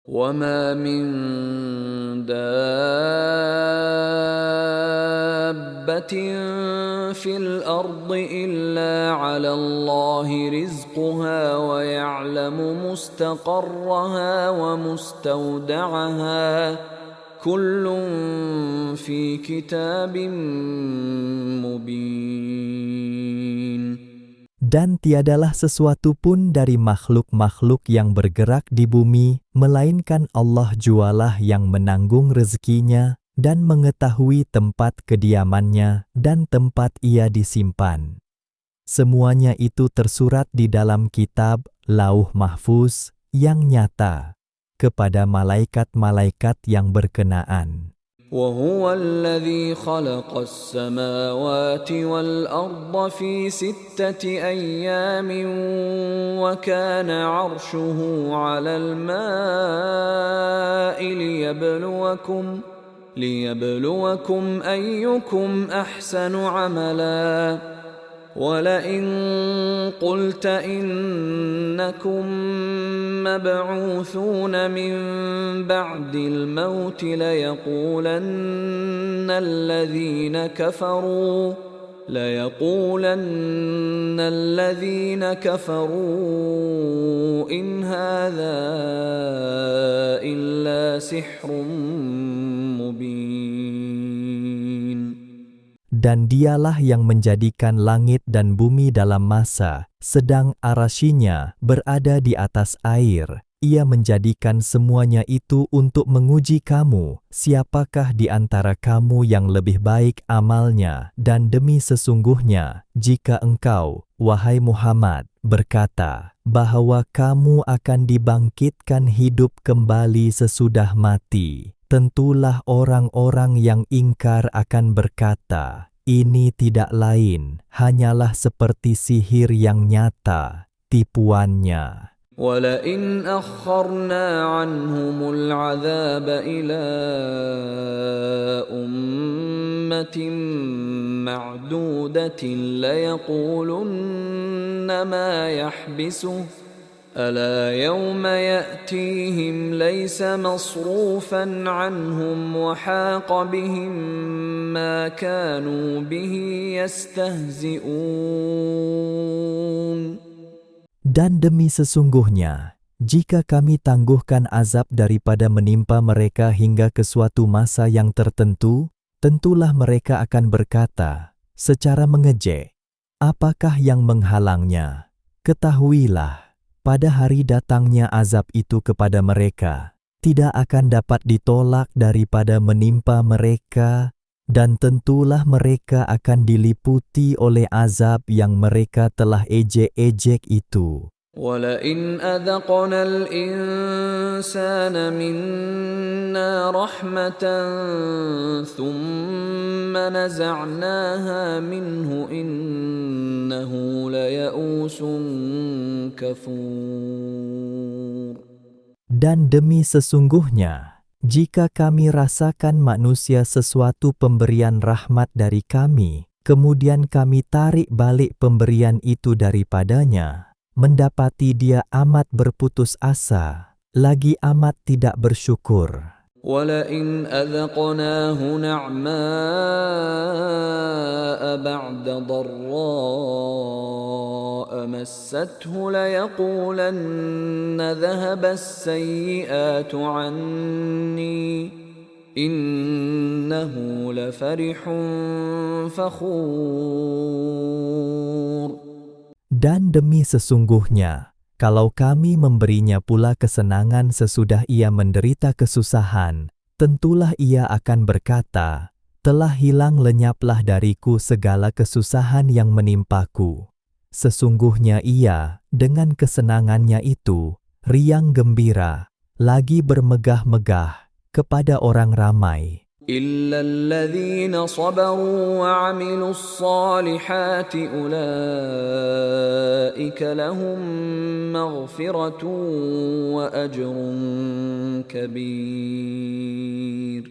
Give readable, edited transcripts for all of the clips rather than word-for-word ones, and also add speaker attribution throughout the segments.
Speaker 1: وَمَا مِن دَابَّةٍ فِي الْأَرْضِ إِلَّا عَلَى اللَّهِ رِزْقُهَا وَيَعْلَمُ مُسْتَقَرَّهَا وَمُسْتَوْدَعَهَا كُلٌّ فِي كِتَابٍ مُبِينٍ.
Speaker 2: Dan tiadalah sesuatu pun dari makhluk-makhluk yang bergerak di bumi, melainkan Allah jualah yang menanggung rezekinya dan mengetahui tempat kediamannya dan tempat ia disimpan. Semuanya itu tersurat di dalam kitab Lauh Mahfuz yang nyata kepada malaikat-malaikat yang berkenaan.
Speaker 1: وَهُوَ الَّذِي خَلَقَ السَّمَاوَاتِ وَالْأَرْضَ فِي 6 أَيَّامٍ وَكَانَ عَرْشُهُ عَلَى الْمَاءِ لِيَبْلُوَكُمْ أَيُّكُمْ أَحْسَنُ عَمَلًا وَلَئِن قُلْتَ إِنَّكُمْ مَبْعُوثُونَ مِنْ بَعْدِ الْمَوْتِ لَيَقُولَنَّ الَّذِينَ كَفَرُوا إِنْ هَذَا إِلَّا سِحْرٌ مُبِينٌ.
Speaker 2: Dan dialah yang menjadikan langit dan bumi dalam masa, sedang arasy-Nya berada di atas air. Ia menjadikan semuanya itu untuk menguji kamu, siapakah di antara kamu yang lebih baik amalnya, dan demi sesungguhnya, jika engkau, wahai Muhammad, berkata, bahwa kamu akan dibangkitkan hidup kembali sesudah mati, tentulah orang-orang yang ingkar akan berkata, ini tidak lain, hanyalah seperti sihir yang nyata, tipuannya.
Speaker 1: وَلَئِنْ أَخَّرْنَا عَنْهُمُ الْعَذَابَ إِلَىٰ أُمَّةٍ مَّعْدُودَةٍ لَّيَقُولُنَّ مَا يَحْبِسُهُ أَلَا يَوْمَ يَأْتِيهِمْ لَيْسَ مَصْرُوفًا عَنْهُمْ وَحَاقَ بِهِم مَّا كَانُوا بِهِ يَسْتَهْزِئُونَ.
Speaker 2: Dan demi sesungguhnya, jika kami tangguhkan azab daripada menimpa mereka hingga ke suatu masa yang tertentu, tentulah mereka akan berkata, secara mengejek, apakah yang menghalangnya? Ketahuilah, pada hari datangnya azab itu kepada mereka, tidak akan dapat ditolak daripada menimpa mereka, dan tentulah mereka akan diliputi oleh azab yang mereka telah ejek-ejek itu.
Speaker 1: وَلَئِنْ أَذَقْنَا الْإِنسَانَ مِنَّا رَحْمَةً ثُمَّ نَزَعْنَاهَا مِنْهُ إِنَّهُ لَيَئُوسٌ كَفُورٌ.
Speaker 2: Dan demi sesungguhnya, jika kami rasakan manusia sesuatu pemberian rahmat dari kami, kemudian kami tarik balik pemberian itu daripadanya, mendapati dia amat berputus asa, lagi amat tidak bersyukur.
Speaker 1: وَلَئِنْ أَذَقْنَاهُ نَعْمَاءَ بَعْدَ ضَرَّاءَ مَسَّتْهُ لَيَقُولَنَّ ذَهَبَ السَّيِّئَاتُ عَنِّي إِنَّهُ لَفَرِحٌ فَخُورٌ.
Speaker 2: Dan demi sesungguhnya, kalau kami memberinya pula kesenangan sesudah ia menderita kesusahan, tentulah ia akan berkata, telah hilang lenyaplah dariku segala kesusahan yang menimpaku. Sesungguhnya ia, dengan kesenangannya itu, riang gembira, lagi bermegah-megah kepada orang ramai.
Speaker 1: إِلَّا الَّذِينَ صَبَرُوا وَعَمِلُوا الصَّالِحَاتِ أُولَئِكَ لَهُم مَّغْفِرَةٌ وَأَجْرٌ كَبِيرٌ.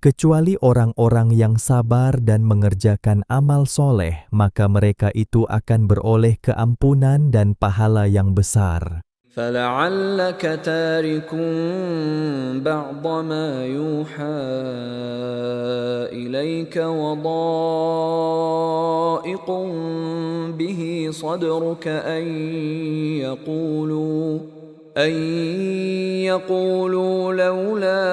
Speaker 2: Kecuali orang-orang yang sabar dan mengerjakan amal soleh, maka mereka itu akan beroleh keampunan dan pahala yang besar.
Speaker 1: فلعلك تارك بعض ما يوحى إليك وضائق به صدرك أن يقولوا لولا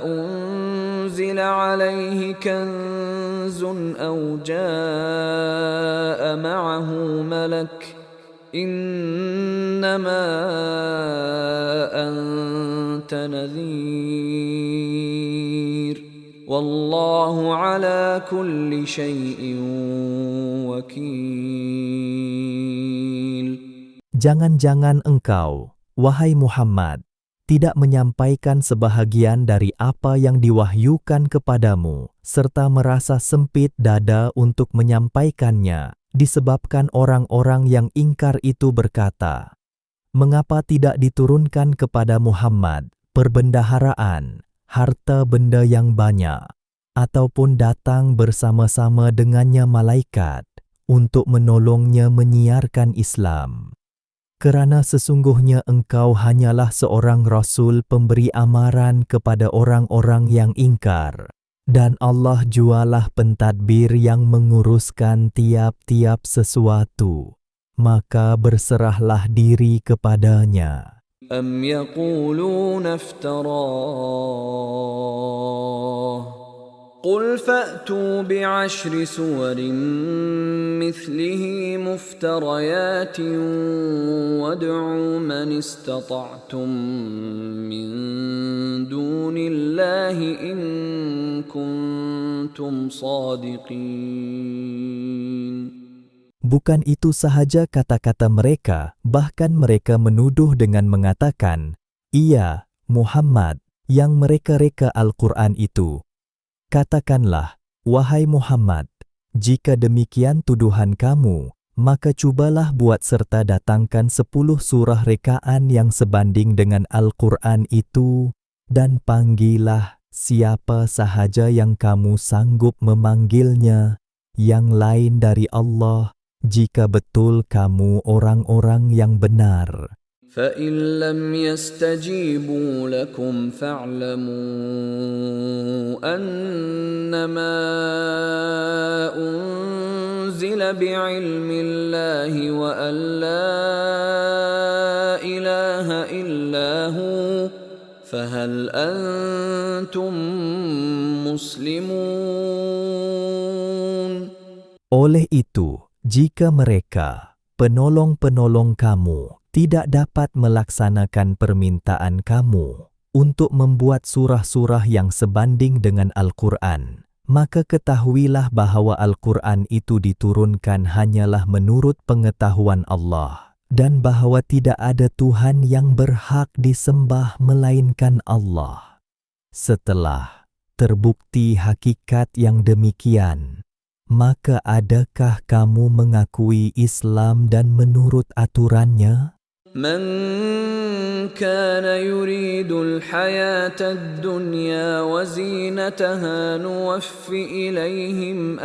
Speaker 1: أنزل عليه كنز أو جاء معه ملك إنما أنت نذير والله على كل شيء وكيل.
Speaker 2: Jangan-jangan engkau, wahai Muhammad, tidak menyampaikan sebahagian dari apa yang diwahyukan kepadamu, serta merasa sempit dada untuk menyampaikannya, disebabkan orang-orang yang ingkar itu berkata, "Mengapa tidak diturunkan kepada Muhammad perbendaharaan, harta benda yang banyak, ataupun datang bersama-sama dengannya malaikat untuk menolongnya menyiarkan Islam? Kerana sesungguhnya engkau hanyalah seorang Rasul pemberi amaran kepada orang-orang yang ingkar, dan Allah jualah pentadbir yang menguruskan tiap-tiap sesuatu, maka berserahlah diri kepadanya."
Speaker 1: أم يقولون افتراه قل فأتوا بعشر سور مثله مفتريات وادعوا من استطعتم من دون الله إن كنتم صادقين.
Speaker 2: Bukan itu sahaja kata-kata mereka, bahkan mereka menuduh dengan mengatakan, "Iya, Muhammad, yang mereka-reka Al-Quran itu." Katakanlah, wahai Muhammad, jika demikian tuduhan kamu, maka cubalah buat serta datangkan 10 surah rekaan yang sebanding dengan Al-Quran itu, dan panggillah siapa sahaja yang kamu sanggup memanggilnya, yang lain dari Allah, jika betul kamu orang-orang yang benar.
Speaker 1: فَإِن لَّمْ يَسْتَجِيبُوا لَكُمْ فَاعْلَمُوا أَنَّمَا أُنزِلَ بِعِلْمِ اللَّهِ وَأَن لَّا إِلَٰهَ إِلَّا هُوَ فَهَلْ أَنتُم مُّسْلِمُونَ.
Speaker 2: Oleh itu, jika mereka, penolong-penolong kamu, tidak dapat melaksanakan permintaan kamu untuk membuat surah-surah yang sebanding dengan Al-Quran, maka ketahuilah bahwa Al-Quran itu diturunkan hanyalah menurut pengetahuan Allah, dan bahwa tidak ada Tuhan yang berhak disembah melainkan Allah. Setelah terbukti hakikat yang demikian, maka adakah kamu mengakui Islam dan menurut aturannya?
Speaker 1: من كان يريد الحياة الدنيا وزينتها نوفِ إليهم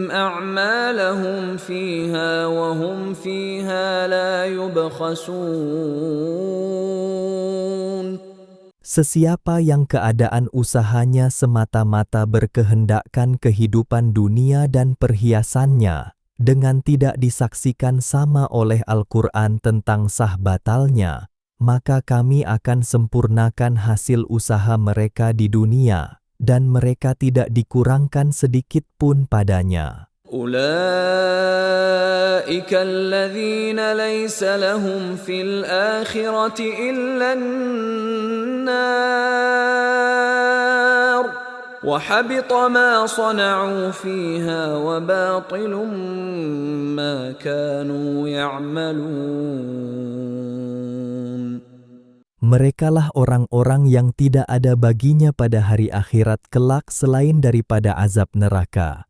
Speaker 1: أعمالهم فيها وهم فيها لا يبخسون.
Speaker 2: Sesiapa yang keadaan usahanya semata-mata berkehendakkan kehidupan dunia dan perhiasannya, dengan tidak disaksikan sama oleh Al-Quran tentang sah batalnya, maka kami akan sempurnakan hasil usaha mereka di dunia, dan mereka tidak dikurangkan sedikit pun padanya.
Speaker 1: أولئك الذين ليس لهم في الآخرة إلا النار وحبط ما صنعوا فيها وباطل ما كانوا يعملون.
Speaker 2: Merekalah orang-orang yang tidak ada baginya pada hari akhirat kelak selain daripada azab neraka.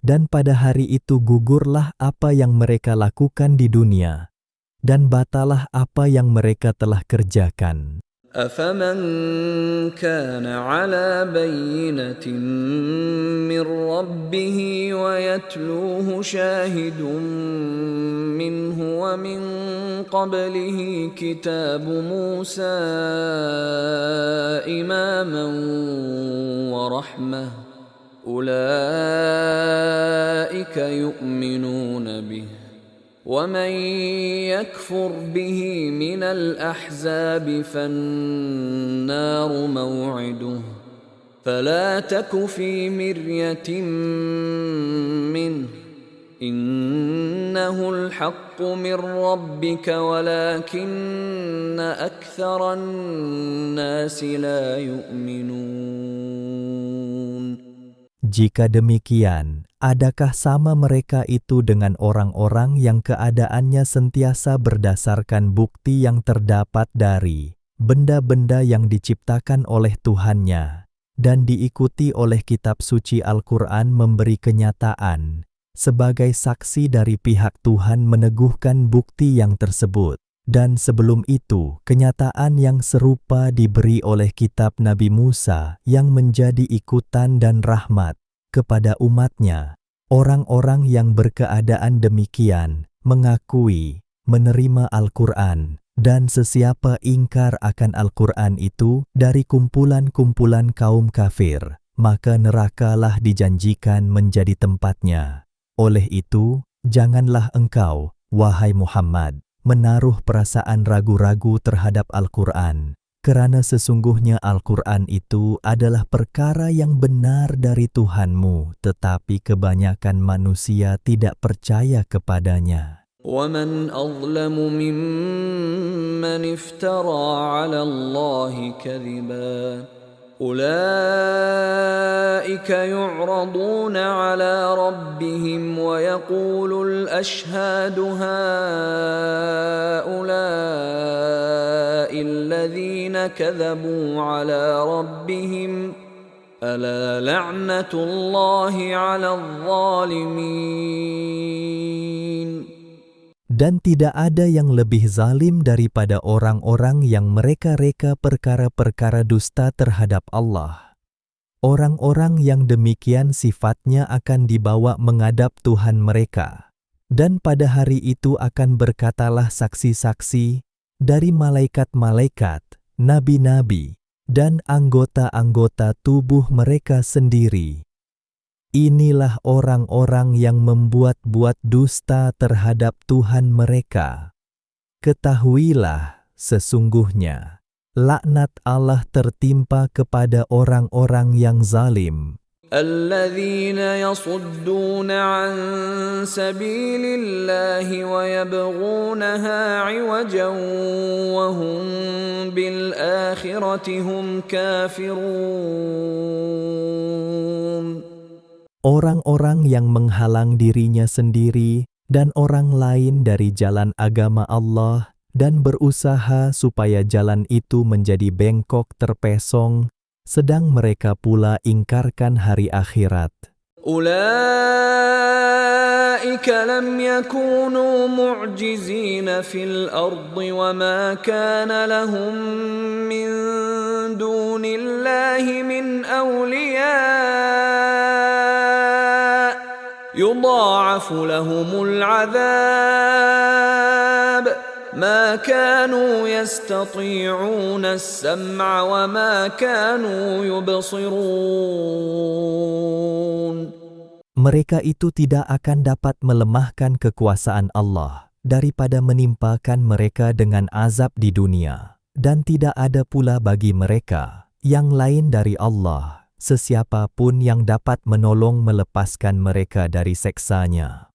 Speaker 2: Dan pada hari itu gugurlah apa yang mereka lakukan di dunia, dan batalah apa yang mereka telah kerjakan.
Speaker 1: أفمن كان على بينة من ربه ويتلوه شاهد منه ومن قبله كتاب موسى إماما ورحمة أولئك يؤمنون به ومن يكفر به من الأحزاب فالنار موعده فلا تك في مرية منه إنه الحق من ربك ولكن أكثر الناس لا يؤمنون.
Speaker 2: Jika demikian, adakah sama mereka itu dengan orang-orang yang keadaannya sentiasa berdasarkan bukti yang terdapat dari benda-benda yang diciptakan oleh Tuhannya, dan diikuti oleh kitab suci Al-Quran memberi kenyataan, sebagai saksi dari pihak Tuhan meneguhkan bukti yang tersebut. Dan sebelum itu, kenyataan yang serupa diberi oleh kitab Nabi Musa yang menjadi ikutan dan rahmat kepada umatnya. Orang-orang yang berkeadaan demikian mengakui menerima Al-Quran, dan sesiapa ingkar akan Al-Quran itu dari kumpulan-kumpulan kaum kafir, maka nerakalah dijanjikan menjadi tempatnya. Oleh itu, janganlah engkau, wahai Muhammad, menaruh perasaan ragu-ragu terhadap Al-Quran, kerana sesungguhnya Al-Quran itu adalah perkara yang benar dari Tuhanmu, tetapi kebanyakan manusia tidak percaya kepadanya.
Speaker 1: وَمَنْ أَظْلَمُ مِمَّنِ افْتَرَى عَلَى اللَّهِ كَذِبًا أُولَئِكَ يُعْرَضُونَ عَلَى رَبِّهِمْ وَيَقُولُ الْأَشْهَادُ هَؤُلَاءِ الَّذِينَ كَذَبُوا عَلَى رَبِّهِمْ أَلَا لَعْنَةُ اللَّهِ عَلَى الظَّالِمِينَ.
Speaker 2: Dan tidak ada yang lebih zalim daripada orang-orang yang mereka reka perkara-perkara dusta terhadap Allah. Orang-orang yang demikian sifatnya akan dibawa menghadap Tuhan mereka. Dan pada hari itu akan berkatalah saksi-saksi dari malaikat-malaikat, nabi-nabi, dan anggota-anggota tubuh mereka sendiri. Inilah orang-orang yang membuat-buat dusta terhadap Tuhan mereka. Ketahuilah, sesungguhnya, laknat Allah tertimpa kepada orang-orang yang zalim.
Speaker 1: الذين يصدون عن سبيل الله ويبغونها عوجا وهم بالآخرة هم كافرون.
Speaker 2: Orang-orang yang menghalang dirinya sendiri dan orang lain dari jalan agama Allah dan berusaha supaya jalan itu menjadi bengkok terpesong, sedang mereka pula ingkarkan hari akhirat.
Speaker 1: أولئك لم يكونوا معجزين في الأرض وما كان لهم من دون الله من أولياء يضاعف لهم العذاب ما كانوا يستطيعون السمع وما كانوا يبصرون.
Speaker 2: Mereka itu tidak akan dapat melemahkan kekuasaan Allah daripada menimpakan mereka dengan azab di dunia, dan tidak ada pula bagi mereka yang lain dari Allah sesiapa pun yang dapat menolong melepaskan mereka dari seksanya.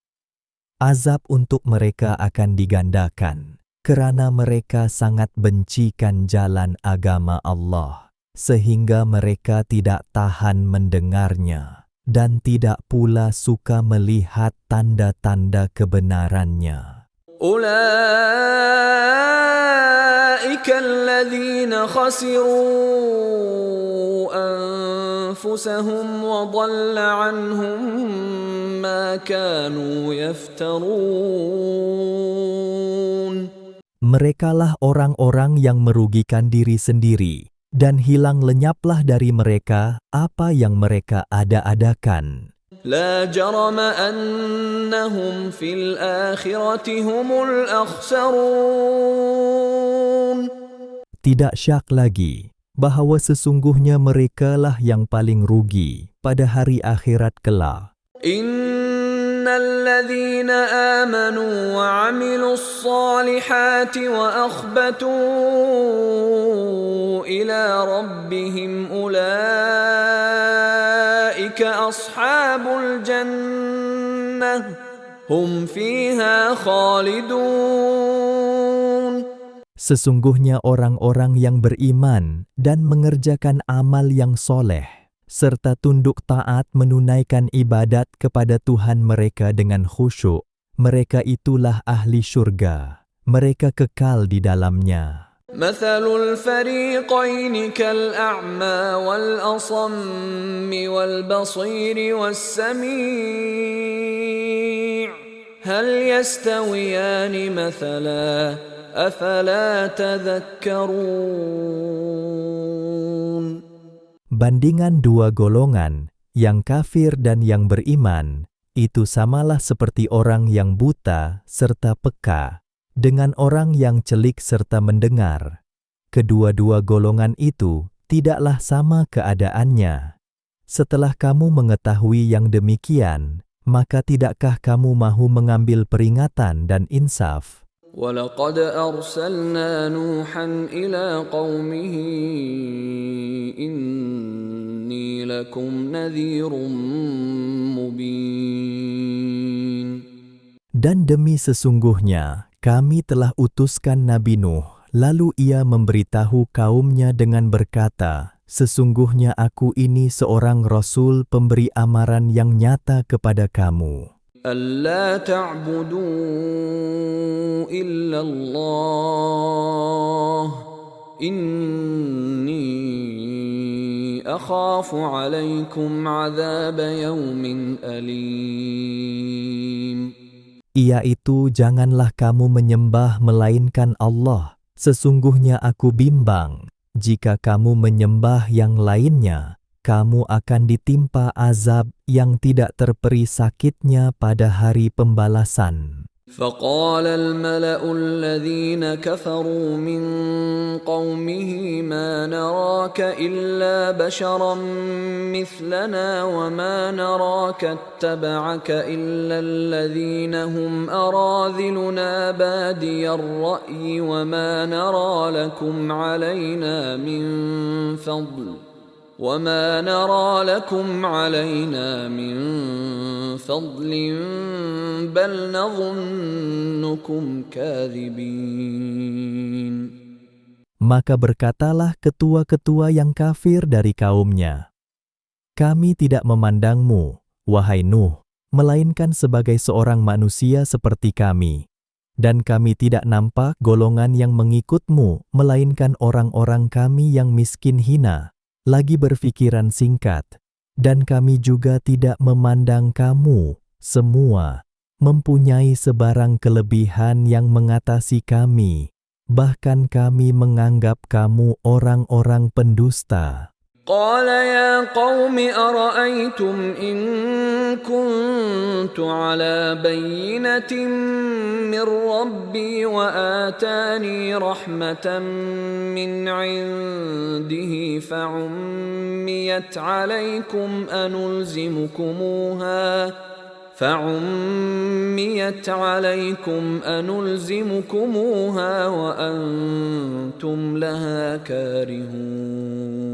Speaker 2: Azab untuk mereka akan digandakan, kerana mereka sangat bencikan jalan agama Allah, sehingga mereka tidak tahan mendengarnya, dan tidak pula suka melihat tanda-tanda kebenarannya.
Speaker 1: أولئك الذين خسروا أنفسهم وضل عنهم ما كانوا يفترون.
Speaker 2: Merekalah orang-orang yang merugikan diri sendiri, dan hilang lenyaplah dari mereka apa yang mereka ada-adakan.
Speaker 1: لا جرم أنهم في الآخرة هم الأخسرون.
Speaker 2: Tidak syak lagi bahwa sesungguhnya merekalah yang paling rugi pada hari akhirat kelak.
Speaker 1: إن الذين آمنوا وعملوا الصالحات وأخبتوا إلى ربهم أولئك أصحاب الجنة هم فيها خالدون.
Speaker 2: Sesungguhnya orang-orang yang beriman dan mengerjakan amal yang soleh, serta tunduk taat menunaikan ibadat kepada Tuhan mereka dengan khusyuk, mereka itulah ahli syurga. Mereka kekal di dalamnya.
Speaker 1: مثل الفريقين كالأعمى والأصم والبصير والسميع هل يستويان مثلا أفلا تذكرون.
Speaker 2: Bandingan dua golongan, yang kafir dan yang beriman, itu samalah seperti orang yang buta serta peka, dengan orang yang celik serta mendengar. Kedua-dua golongan itu tidaklah sama keadaannya. Setelah kamu mengetahui yang demikian, maka tidakkah kamu mahu mengambil peringatan dan insaf?
Speaker 1: وَلَقَدْ أَرْسَلْنَا نُوحًا إِلَى قَوْمِهِ إِنِّي لَكُمْ نَذِيرٌ مُبِينٌ.
Speaker 2: Dan demi sesungguhnya, kami telah utuskan Nabi Nuh, lalu ia memberitahu kaumnya dengan berkata, sesungguhnya aku ini seorang Rasul pemberi amaran yang nyata kepada kamu.
Speaker 1: أَلَّا تَعْبُدُوا إِلَّا اللَّهَ إِنِّي أَخَافُ عَلَيْكُمْ عَذَابَ يَوْمٍ أَلِيمٍ.
Speaker 2: Iaitu janganlah kamu menyembah melainkan Allah. Sesungguhnya aku bimbang, jika kamu menyembah yang lainnya, kamu akan ditimpa azab yang tidak terperi sakitnya pada hari pembalasan.
Speaker 1: فقال الملأ الذين كفروا من قومه ما نراك إلا بشرا مثلنا وما نراك اتبعك إلا الذين هم أراذلنا بادي الرأي وما نرى لكم علينا من فضل بل نظنكم كاذبين.
Speaker 2: Maka berkatalah ketua-ketua yang kafir dari kaumnya, kami tidak memandangmu, wahai Nuh, melainkan sebagai seorang manusia seperti kami. Dan kami tidak nampak golongan yang mengikutmu, melainkan orang-orang kami yang miskin hina, lagi berfikiran singkat, dan kami juga tidak memandang kamu semua mempunyai sebarang kelebihan yang mengatasi kami, bahkan kami menganggap kamu orang-orang pendusta.
Speaker 1: قال يا قوم أرأيتم إن كنت على بينة من ربي وآتاني رحمة من عنده فعميت عليكم أنلزمكموها وأنتم لها كارهون.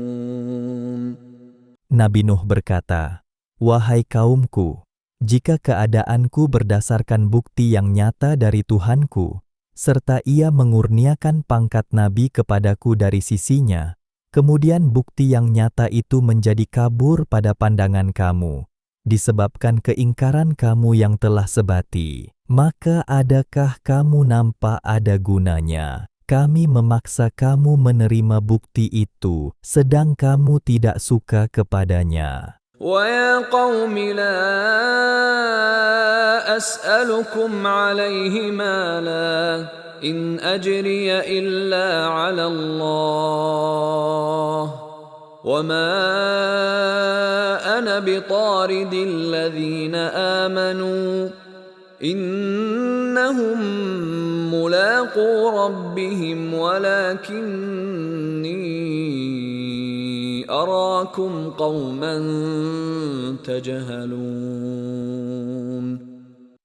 Speaker 2: Nabi Nuh berkata, wahai kaumku, jika keadaanku berdasarkan bukti yang nyata dari Tuhanku, serta ia mengurniakan pangkat nabi kepadaku dari sisinya, kemudian bukti yang nyata itu menjadi kabur pada pandangan kamu, disebabkan keingkaran kamu yang telah sebati, maka adakah kamu nampak ada gunanya kami memaksa kamu menerima bukti itu, sedang kamu tidak suka kepadanya?
Speaker 1: وَيَا قَوْمِ لَا أَسْأَلُكُمْ عَلَيْهِ مَالًا إن أجري إلا على الله وما أنا بطارد الذين آمنوا إنهم ملاقو ربهم ولكني أراكم قوما تجهلون.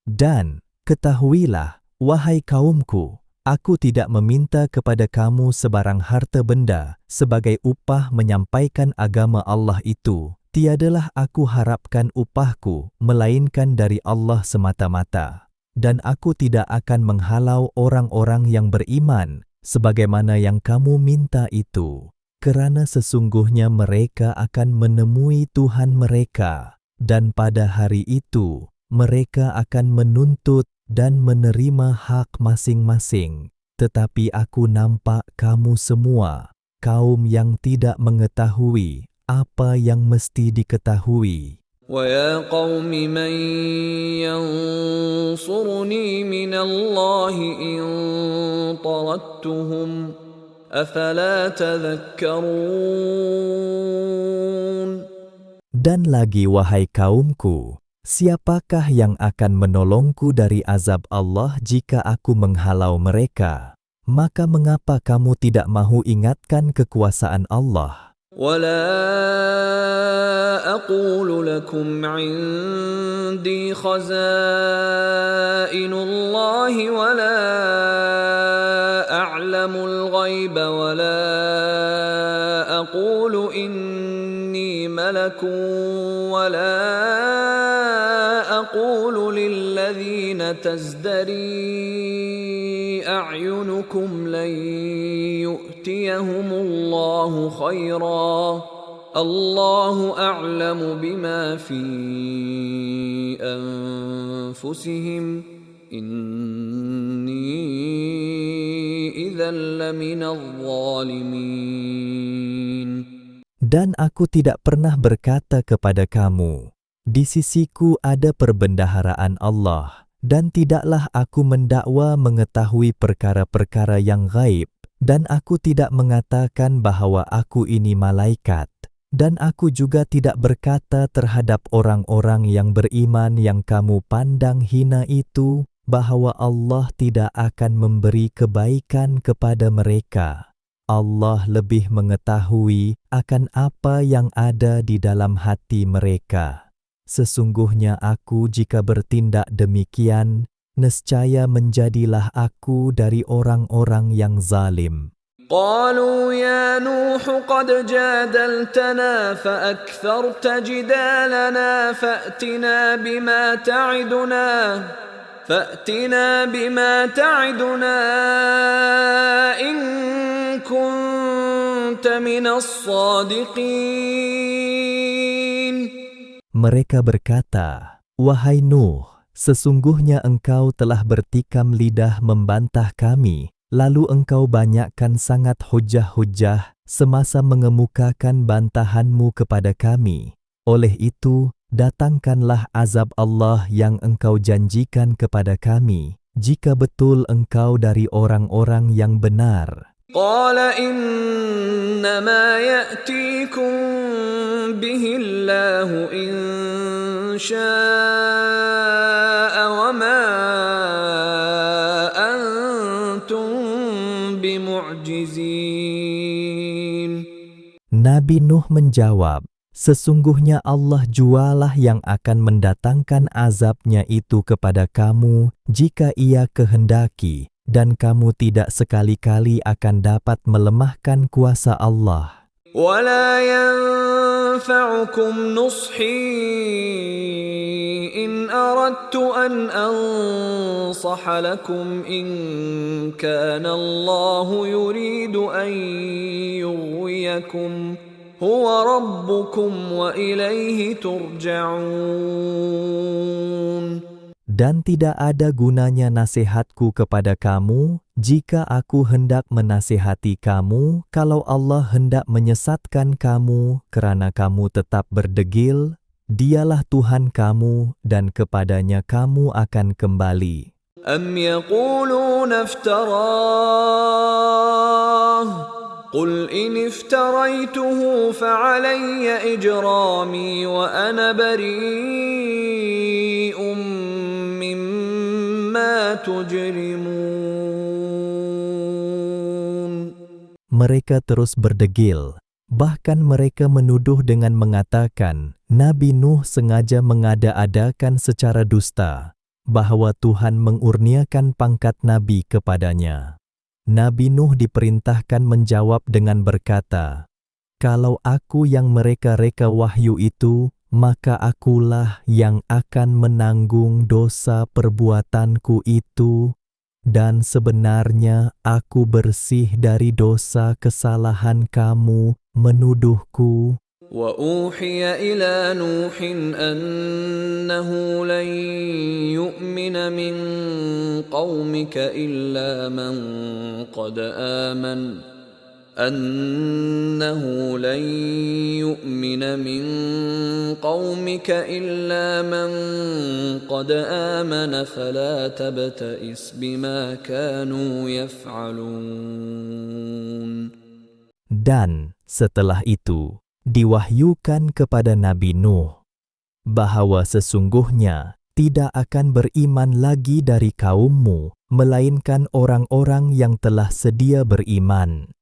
Speaker 2: Dan ketahuilah, wahai kaumku, aku tidak meminta kepada kamu sebarang harta benda sebagai upah menyampaikan agama Allah itu. Tiadalah aku harapkan upahku, melainkan dari Allah semata-mata. Dan aku tidak akan menghalau orang-orang yang beriman, sebagaimana yang kamu minta itu. Kerana sesungguhnya mereka akan menemui Tuhan mereka, dan pada hari itu, mereka akan menuntut dan menerima hak masing-masing. Tetapi aku nampak kamu semua, kaum yang tidak mengetahui apa yang mesti diketahui.
Speaker 1: وَيَا قَوْمِ مَنْ يَنْصُرُنِي مِنَ اللَّهِ إِنْ طَرَدتُّهُمْ أَفَلَا تَذَكَّرُونَ.
Speaker 2: Dan lagi, wahai kaumku, siapakah yang akan menolongku dari azab Allah jika aku menghalau mereka? Maka mengapa kamu tidak mahu ingatkan kekuasaan Allah?
Speaker 1: وَلَا أَقُولُ لَكُمْ عِنْدِي خَزَائِنُ اللَّهِ وَلَا أَعْلَمُ الْغَيْبَ وَلَا أَقُولُ إِنِّي مَلَكٌ وَلَا أَقُولُ لِلَّذِينَ تَزْدَرِي أَعْيُنُكُمْ لَنْ يُؤْتِيَهُمُ اللَّهُ خَيْرًا اللَّهُ أَعْلَمُ بِمَا فِي أَنفُسِهِمْ إِنِّي إِذًا لَّمِنَ الظَّالِمِينَ.
Speaker 2: Dan aku tidak pernah berkata kepada kamu, di sisiku ada perbendaharaan Allah, dan tidaklah aku mendakwa mengetahui perkara-perkara yang gaib, dan aku tidak mengatakan bahawa aku ini malaikat, dan aku juga tidak berkata terhadap orang-orang yang beriman yang kamu pandang hina itu, bahawa Allah tidak akan memberi kebaikan kepada mereka. Allah lebih mengetahui akan apa yang ada di dalam hati mereka. Sesungguhnya aku jika bertindak demikian, nescaya menjadilah aku dari orang-orang yang zalim.
Speaker 1: قالوا يا نوح قد جادلتنا فأكثرت جدالنا فأتنا بما تعدنا إن كنت من الصادقين.
Speaker 2: Mereka berkata, wahai Nuh, sesungguhnya engkau telah bertikam lidah membantah kami, lalu engkau banyakkan sangat hujah-hujah semasa mengemukakan bantahanmu kepada kami. Oleh itu, datangkanlah azab Allah yang engkau janjikan kepada kami, jika betul engkau dari orang-orang yang benar.
Speaker 1: قال إنما يأتيكم به الله إن شاء وما أنتم بمعجزين.
Speaker 2: Nabi Nuh menjawab, sesungguhnya Allah jualah yang akan mendatangkan azabnya itu kepada kamu jika Ia kehendaki, dan kamu tidak sekali-kali akan dapat melemahkan kuasa Allah.
Speaker 1: ولا ينفعكم نصحي إن أردت أن أنصح لكم إن كان الله يريد أن يغويكم هو ربكم وإليه ترجعون.
Speaker 2: Dan tidak ada gunanya nasihatku kepada kamu jika aku hendak menasihati kamu kalau Allah hendak menyesatkan kamu kerana kamu tetap berdegil. Dialah Tuhan kamu dan kepadanya kamu akan kembali.
Speaker 1: أم يقولون افتراه قل إن افتريته فعلي إجرامي وأنا بريء مما تجرمون.
Speaker 2: Mereka terus berdegil. Bahkan mereka menuduh dengan mengatakan, Nabi Nuh sengaja mengada-adakan secara dusta bahwa Tuhan mengurniakan pangkat Nabi kepadanya. Nabi Nuh diperintahkan menjawab dengan berkata, "Kalau aku yang mereka reka wahyu itu, maka akulah yang akan menanggung dosa perbuatanku itu, dan sebenarnya aku bersih dari dosa kesalahan kamu menuduhku."
Speaker 1: وأوحي إلى نوح أنه لن يؤمن من قومك إلا من قد آمن أنه لن يؤمن من قومك إلا من قد آمن فلا تبتئس بما كانوا يفعلون.
Speaker 2: Dan setelah itu diwahyukan kepada Nabi Nuh bahwa sesungguhnya tidak akan beriman lagi dari kaummu, melainkan orang-orang yang telah sedia beriman.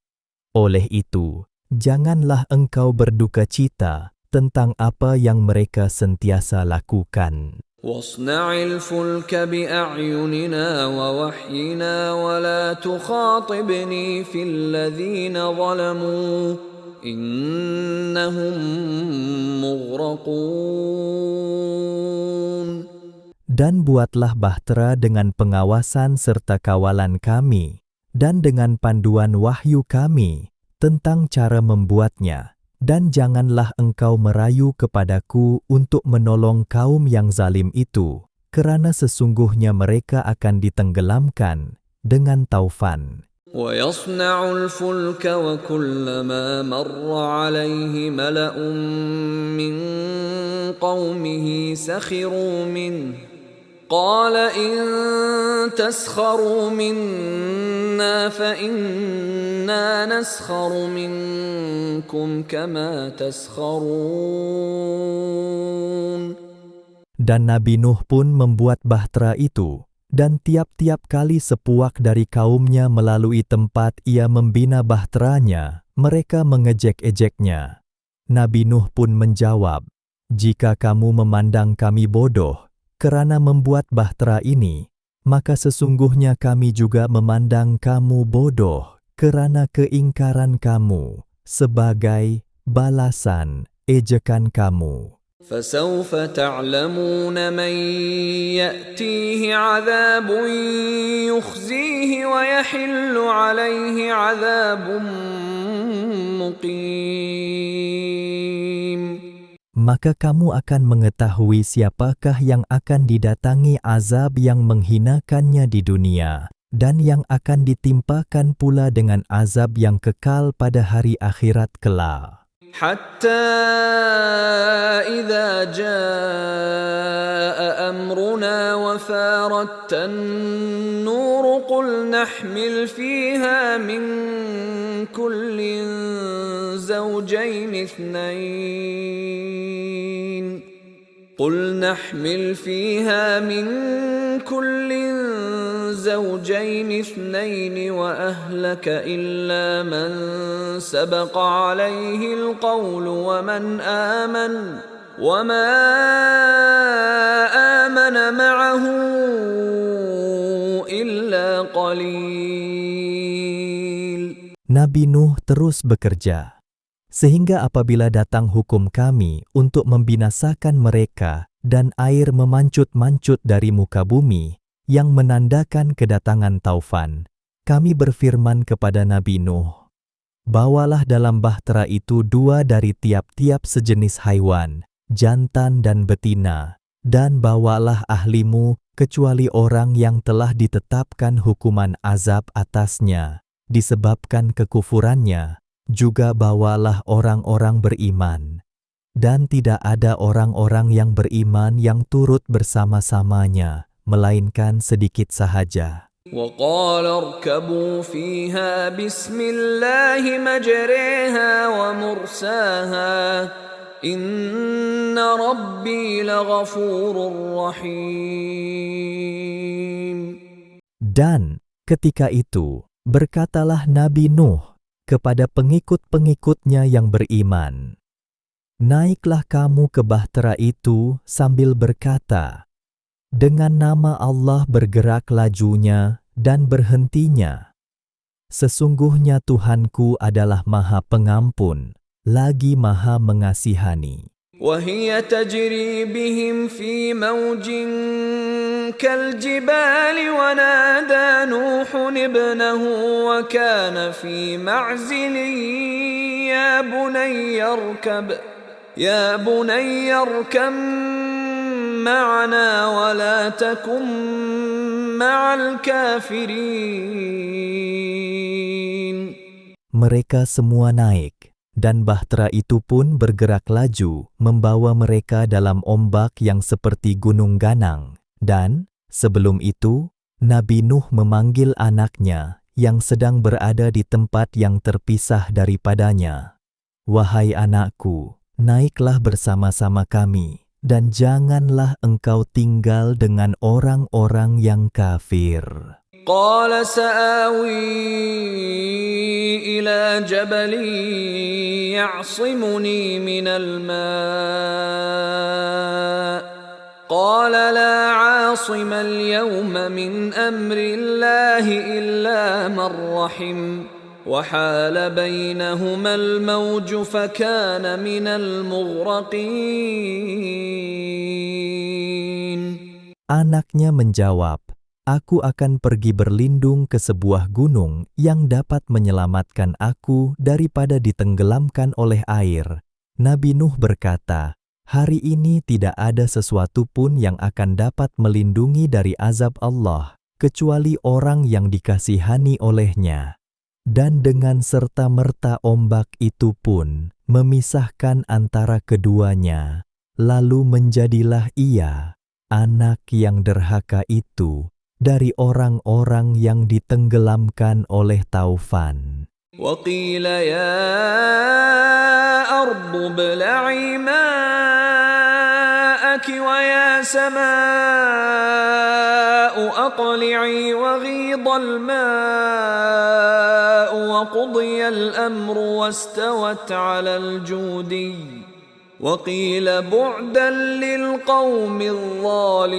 Speaker 2: Oleh itu, janganlah engkau berduka cita tentang apa yang mereka sentiasa lakukan.
Speaker 1: واصنع الفلك بأعيننا ووحينا ولا تخاطبني في الذين ظلموا إنهم مغرقون.
Speaker 2: Dan buatlah bahtera dengan pengawasan serta kawalan kami, dan dengan panduan wahyu kami tentang cara membuatnya. Dan janganlah engkau merayu kepadaku untuk menolong kaum yang zalim itu, kerana sesungguhnya mereka akan ditenggelamkan dengan taufan.
Speaker 1: ويصنع الفلك وكلما مر عليه ملأ من قومه سخروا منه قال إن تسخروا منا فإنا نسخر منكم كما تسخرون.
Speaker 2: Dan Nabi Nuh pun membuat bahtera itu, dan tiap-tiap kali sepuak dari kaumnya melalui tempat ia membina bahteranya, mereka mengejek-ejeknya. Nabi Nuh pun menjawab, "Jika kamu memandang kami bodoh kerana membuat bahtera ini, maka sesungguhnya kami juga memandang kamu bodoh kerana keingkaran kamu sebagai balasan ejekan kamu."
Speaker 1: فسوف تعلمون من يأتيه عذاب يخزيه ويحل عليه عذاب مقيم.
Speaker 2: Maka kamu akan mengetahui siapakah yang akan didatangi azab yang menghinakannya di dunia, dan yang akan ditimpakan pula dengan azab yang kekal pada hari akhirat kelak.
Speaker 1: حتى إذا جاء أمرنا وفارت النور قل نحمل فيها من كل زوجين اثنين وأهلك إلا من سبق عليه القول وما آمن معه إلا قليل.
Speaker 2: Nabi Nuh terus bekerja, sehingga apabila datang hukum kami untuk membinasakan mereka dan air memancut-mancut dari muka bumi yang menandakan kedatangan taufan, kami berfirman kepada Nabi Nuh, "Bawalah dalam bahtera itu 2 dari tiap-tiap sejenis haiwan, jantan dan betina, dan bawalah ahlimu kecuali orang yang telah ditetapkan hukuman azab atasnya disebabkan kekufurannya, juga bawalah orang-orang beriman. Dan tidak ada orang-orang yang beriman yang turut bersama-samanya, melainkan sedikit sahaja.
Speaker 1: وقال اركبوا فيها بسم الله مجريها ومرساها إن ربي لغفور رحيم.
Speaker 2: Dan ketika itu, berkatalah Nabi Nuh kepada pengikut-pengikutnya yang beriman, "Naiklah kamu ke bahtera itu sambil berkata, dengan nama Allah bergerak lajunya dan berhentinya. Sesungguhnya Tuhanku adalah Maha Pengampun, lagi Maha Mengasihani."
Speaker 1: وهي تجري بهم في موج كالجبال ونادى نوح ابنه وكان في معزل يا بني اركب معنا ولا تكن مع الكافرين.
Speaker 2: Mereka semua naik, dan bahtera itu pun bergerak laju, membawa mereka dalam ombak yang seperti gunung ganang. Dan, sebelum itu, Nabi Nuh memanggil anaknya, yang sedang berada di tempat yang terpisah daripadanya. "Wahai anakku, naiklah bersama-sama kami, dan janganlah engkau tinggal dengan orang-orang yang kafir."
Speaker 1: قال سآوي إلى جبل يعصمني من الماء قال لا عاصم اليوم من أمر الله إلا من رحم وحال بينهما الموج فكان من المغرقين.
Speaker 2: Anaknya menjawab, "Aku akan pergi berlindung ke sebuah gunung yang dapat menyelamatkan aku daripada ditenggelamkan oleh air." Nabi Nuh berkata, "Hari ini tidak ada sesuatu pun yang akan dapat melindungi dari azab Allah, kecuali orang yang dikasihani olehnya." Dan dengan serta-merta ombak itu pun memisahkan antara keduanya, lalu menjadilah ia, anak yang derhaka itu, dari orang-orang yang ditenggelamkan oleh taufan.
Speaker 1: وقيل يا أرض ابلعي ماءك ويا سماء أقلعي وغيض الماء وقضي الأمر واستوت على الجودي وقيل بعدا للقوم الظالمين.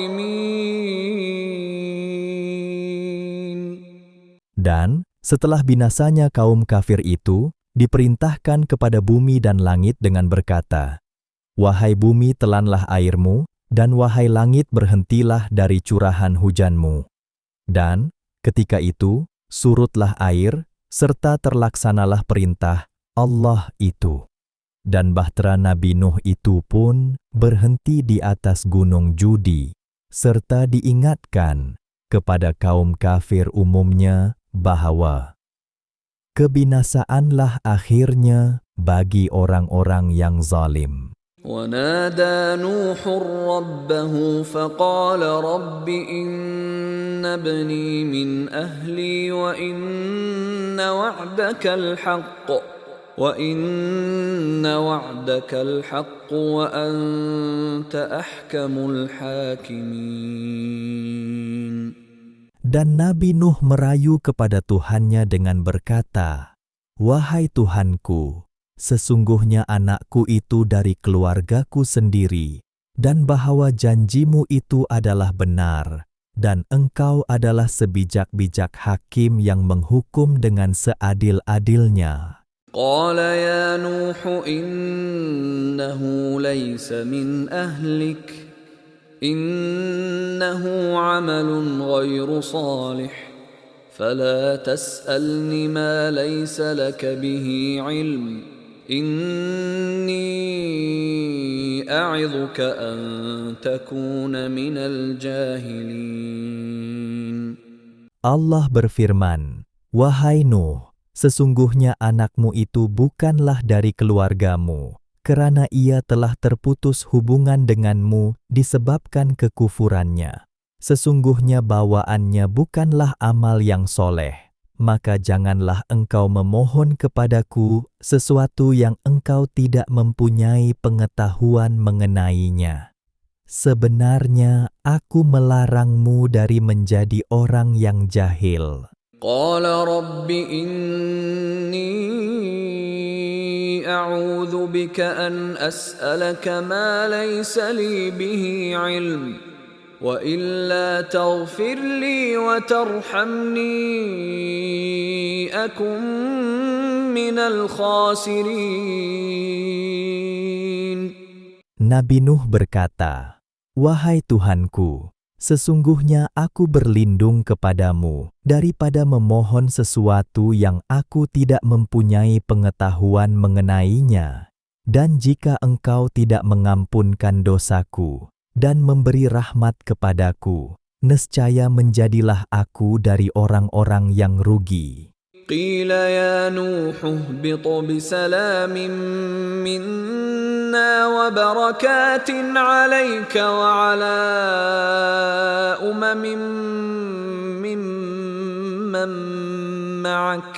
Speaker 2: Dan setelah binasanya kaum kafir itu, diperintahkan kepada bumi dan langit dengan berkata, "Wahai bumi, telanlah airmu, dan wahai langit, berhentilah dari curahan hujanmu." Dan ketika itu, surutlah air, serta terlaksanalah perintah Allah itu. Dan bahtera Nabi Nuh itu pun berhenti di atas gunung Judi, serta diingatkan kepada kaum kafir umumnya bahwa kebinasaanlah akhirnya bagi orang-orang yang zalim.
Speaker 1: ونادى نوح ربه فقال رب إن ابني من أهلي وإن وعدك الحق وأنت أحكم الحاكمين.
Speaker 2: Dan Nabi Nuh merayu kepada Tuhannya dengan berkata, "Wahai Tuhanku, sesungguhnya anakku itu dari keluargaku sendiri, dan bahwa janjimu itu adalah benar, dan engkau adalah sebijak-bijak hakim yang menghukum dengan seadil-adilnya."
Speaker 1: قال يا نوح إنه ليس من أهلك إنه عمل غير صالح فلا تسألني ما ليس لك به علم إني أعظك أن تكون من الجاهلين.
Speaker 2: Allah berfirman, "Wahai Nuh, sesungguhnya anakmu itu bukanlah dari keluargamu, karena ia telah terputus hubungan denganmu disebabkan kekufurannya. Sesungguhnya bawaannya bukanlah amal yang soleh, maka janganlah engkau memohon kepadaku sesuatu yang engkau tidak mempunyai pengetahuan mengenainya. Sebenarnya aku melarangmu dari menjadi orang yang jahil.
Speaker 1: قال رب إني أعوذ بك أن أسألك ما ليس لي به علم وإلا تغفر لي وترحمني أكن من الخاسرين.
Speaker 2: Nabi Nuh berkata, "Wahai Tuhanku, sesungguhnya aku berlindung kepadamu daripada memohon sesuatu yang aku tidak mempunyai pengetahuan mengenainya. Dan jika engkau tidak mengampunkan dosaku dan memberi rahmat kepadaku, nescaya menjadilah aku dari orang-orang yang rugi."
Speaker 1: قيل يا نوح اهبط بسلام منا وبركات عليك وعلى ممن معك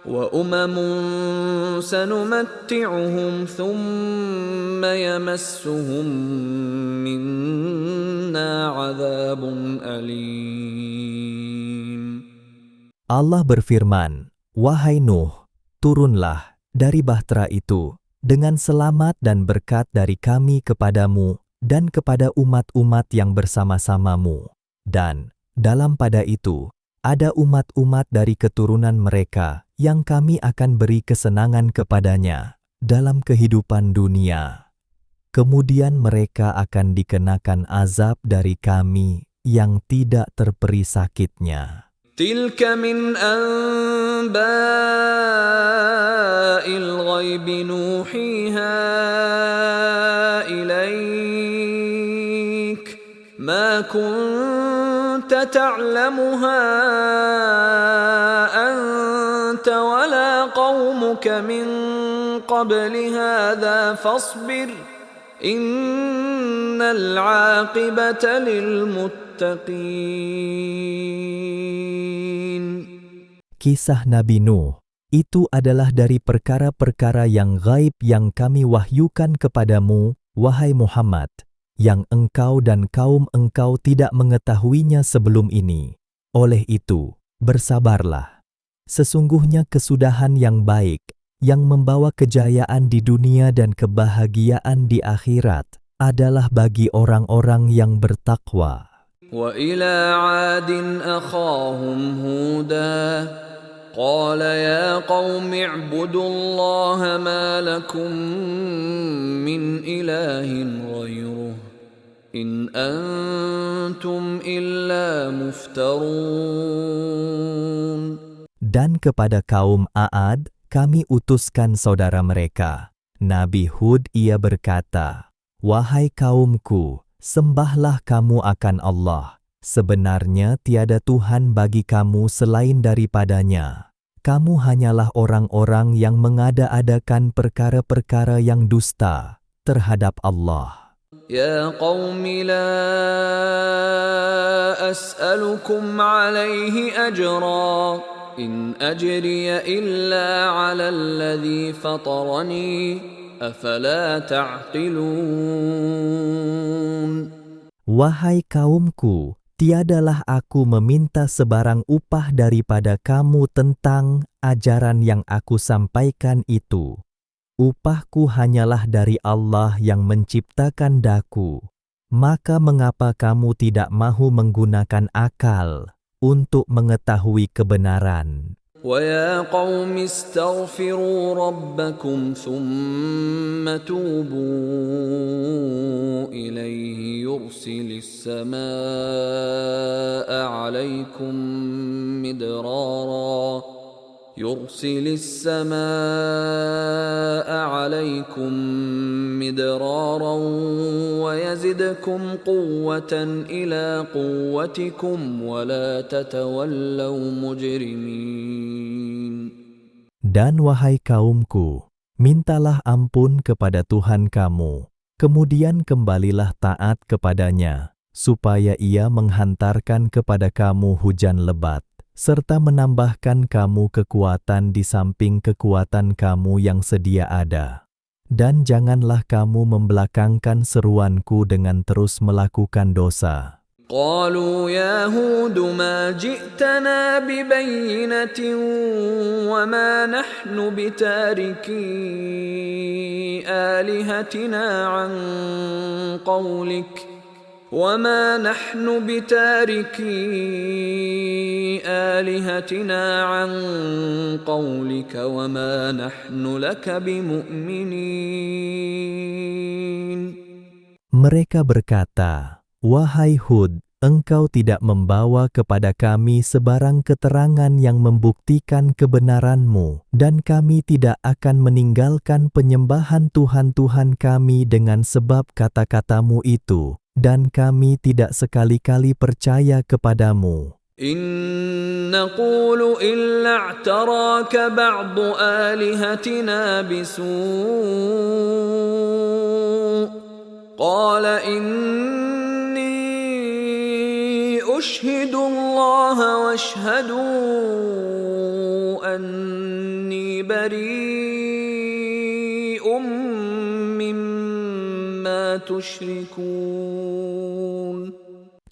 Speaker 1: وأمم سنمتعهم ثم يمسهم منا عذاب أليم.
Speaker 2: Allah berfirman, "Wahai Nuh, turunlah dari bahtera itu dengan selamat dan berkat dari kami kepadamu dan kepada umat-umat yang bersama-samamu. Dan dalam pada itu, ada umat-umat dari keturunan mereka yang kami akan beri kesenangan kepadanya dalam kehidupan dunia. Kemudian mereka akan dikenakan azab dari kami yang tidak terperi sakitnya."
Speaker 1: تلك من أنباء الغيب نوحيها إليك ما كنت تعلمها أنت ولا قومك من قبل هذا فاصبر إن العاقبة للمتقين.
Speaker 2: Kisah Nabi Nuh itu adalah dari perkara-perkara yang gaib yang kami wahyukan kepadamu, wahai Muhammad, yang engkau dan kaum engkau tidak mengetahuinya sebelum ini. Oleh itu, bersabarlah. Sesungguhnya kesudahan yang baik, yang membawa kejayaan di dunia dan kebahagiaan di akhirat, adalah bagi orang-orang yang bertakwa.
Speaker 1: وإلى عاد أخاهم هودا قال يا قوم اعبدوا الله ما لكم من إله غيره إن أنتم إلا مفترون.
Speaker 2: Dan kepada kaum A'ad kami utuskan saudara mereka, Nabi Hud. Ia berkata, "Wahai kaumku, sembahlah kamu akan Allah. Sebenarnya tiada Tuhan bagi kamu selain daripadanya. Kamu hanyalah orang-orang yang mengada-adakan perkara-perkara yang dusta terhadap Allah."
Speaker 1: Ya qaumi la as'alukum alaihi ajra in ajriya illa 'ala alladhi fatarani afala ta'qilun.
Speaker 2: Wahai kaumku, tiadalah aku meminta sebarang upah daripada kamu tentang ajaran yang aku sampaikan itu. Upahku hanyalah dari Allah yang menciptakan daku. Maka mengapa kamu tidak mahu menggunakan akal untuk mengetahui kebenaran?
Speaker 1: وَيَا قَوْمِ اسْتَغْفِرُوا رَبَّكُمْ ثُمَّ تُوبُوا إِلَيْهِ يُرْسِلِ السَّمَاءَ عَلَيْكُمْ مِدْرَارًا وَيَزِدْكُمْ قُوَّةً إِلَى قُوَّتِكُمْ وَلَا تَتَوَلَّوْا مُجْرِمِينَ.
Speaker 2: Dan wahai kaumku, mintalah ampun kepada Tuhan kamu, kemudian kembalilah taat kepadanya, supaya Ia menghantarkan kepada kamu hujan lebat, serta menambahkan kamu kekuatan di samping kekuatan kamu yang sedia ada. Dan janganlah kamu membelakangkan seruanku dengan terus melakukan dosa.
Speaker 1: قالوا يا هود ما جئتنا ببينة وما نحن بتاركي آلهتنا عن قولك وما نحن بتاركي آلهتنا عن قولك وما نحن لك بمؤمنين.
Speaker 2: Mereka berkata, "Wahai Hud, engkau tidak membawa kepada kami sebarang keterangan yang membuktikan kebenaranmu, dan kami tidak akan meninggalkan penyembahan Tuhan-Tuhan kami dengan sebab kata-katamu itu, dan kami tidak sekali-kali percaya kepadamu.
Speaker 1: إن نقول إلا اعتراك بعض آلهتنا بسوء قال إني أشهد الله واشهدوا أني بريء مما تشركون.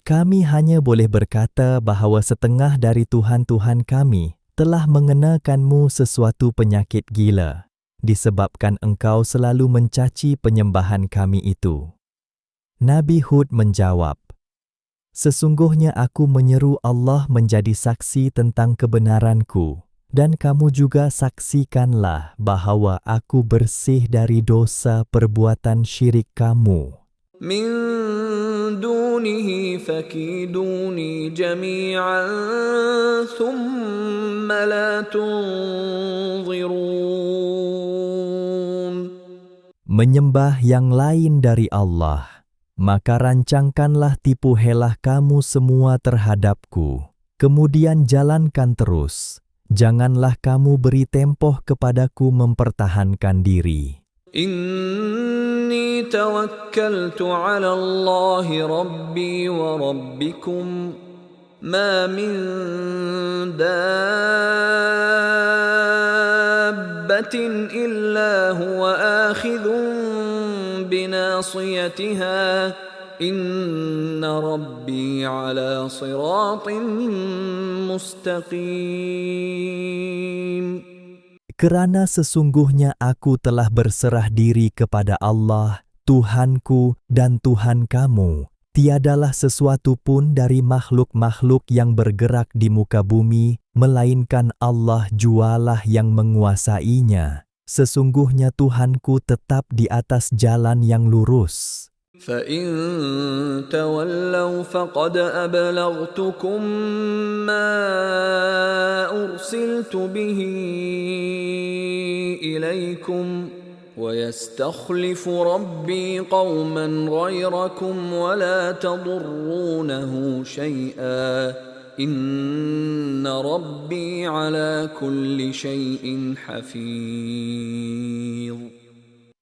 Speaker 2: Kami hanya boleh berkata bahwa setengah dari Tuhan-Tuhan kami telah mengenakanmu sesuatu penyakit gila, disebabkan engkau selalu mencaci penyembahan kami itu. Nabi Hud menjawab, "Sesungguhnya aku menyeru Allah menjadi saksi tentang kebenaranku, dan kamu juga saksikanlah bahwa aku bersih dari dosa perbuatan syirik kamu.
Speaker 1: من دونه فكيدوني جميعا ثم لا تنظرون."
Speaker 2: Menyembah yang lain dari Allah, maka rancangkanlah tipu helah kamu semua terhadapku, kemudian jalankan terus. Janganlah kamu beri tempoh kepadaku mempertahankan diri.
Speaker 1: إني توكلت على الله ربي وربكم ما من دابة إلا هو آخذ بناصيتها إن ربي على صراط مستقيم.
Speaker 2: Kerana sesungguhnya aku telah berserah diri kepada Allah, Tuhanku dan Tuhan kamu. Tiadalah sesuatu pun dari makhluk-makhluk yang bergerak di muka bumi, melainkan Allah jualah yang menguasainya. Sesungguhnya Tuhanku tetap di atas jalan yang lurus.
Speaker 1: فَإِن تَوَلَّوْا فَقَدْ أَبْلَغْتُكُم مَّا أُرْسِلْتُ بِهِ إِلَيْكُمْ وَيَسْتَخْلِفُ رَبِّي قَوْمًا غَيْرَكُمْ وَلَا تَضُرُّونَهُ شَيْئًا إِنَّ رَبِّي عَلَى كُلِّ شَيْءٍ حَفِيظٌ.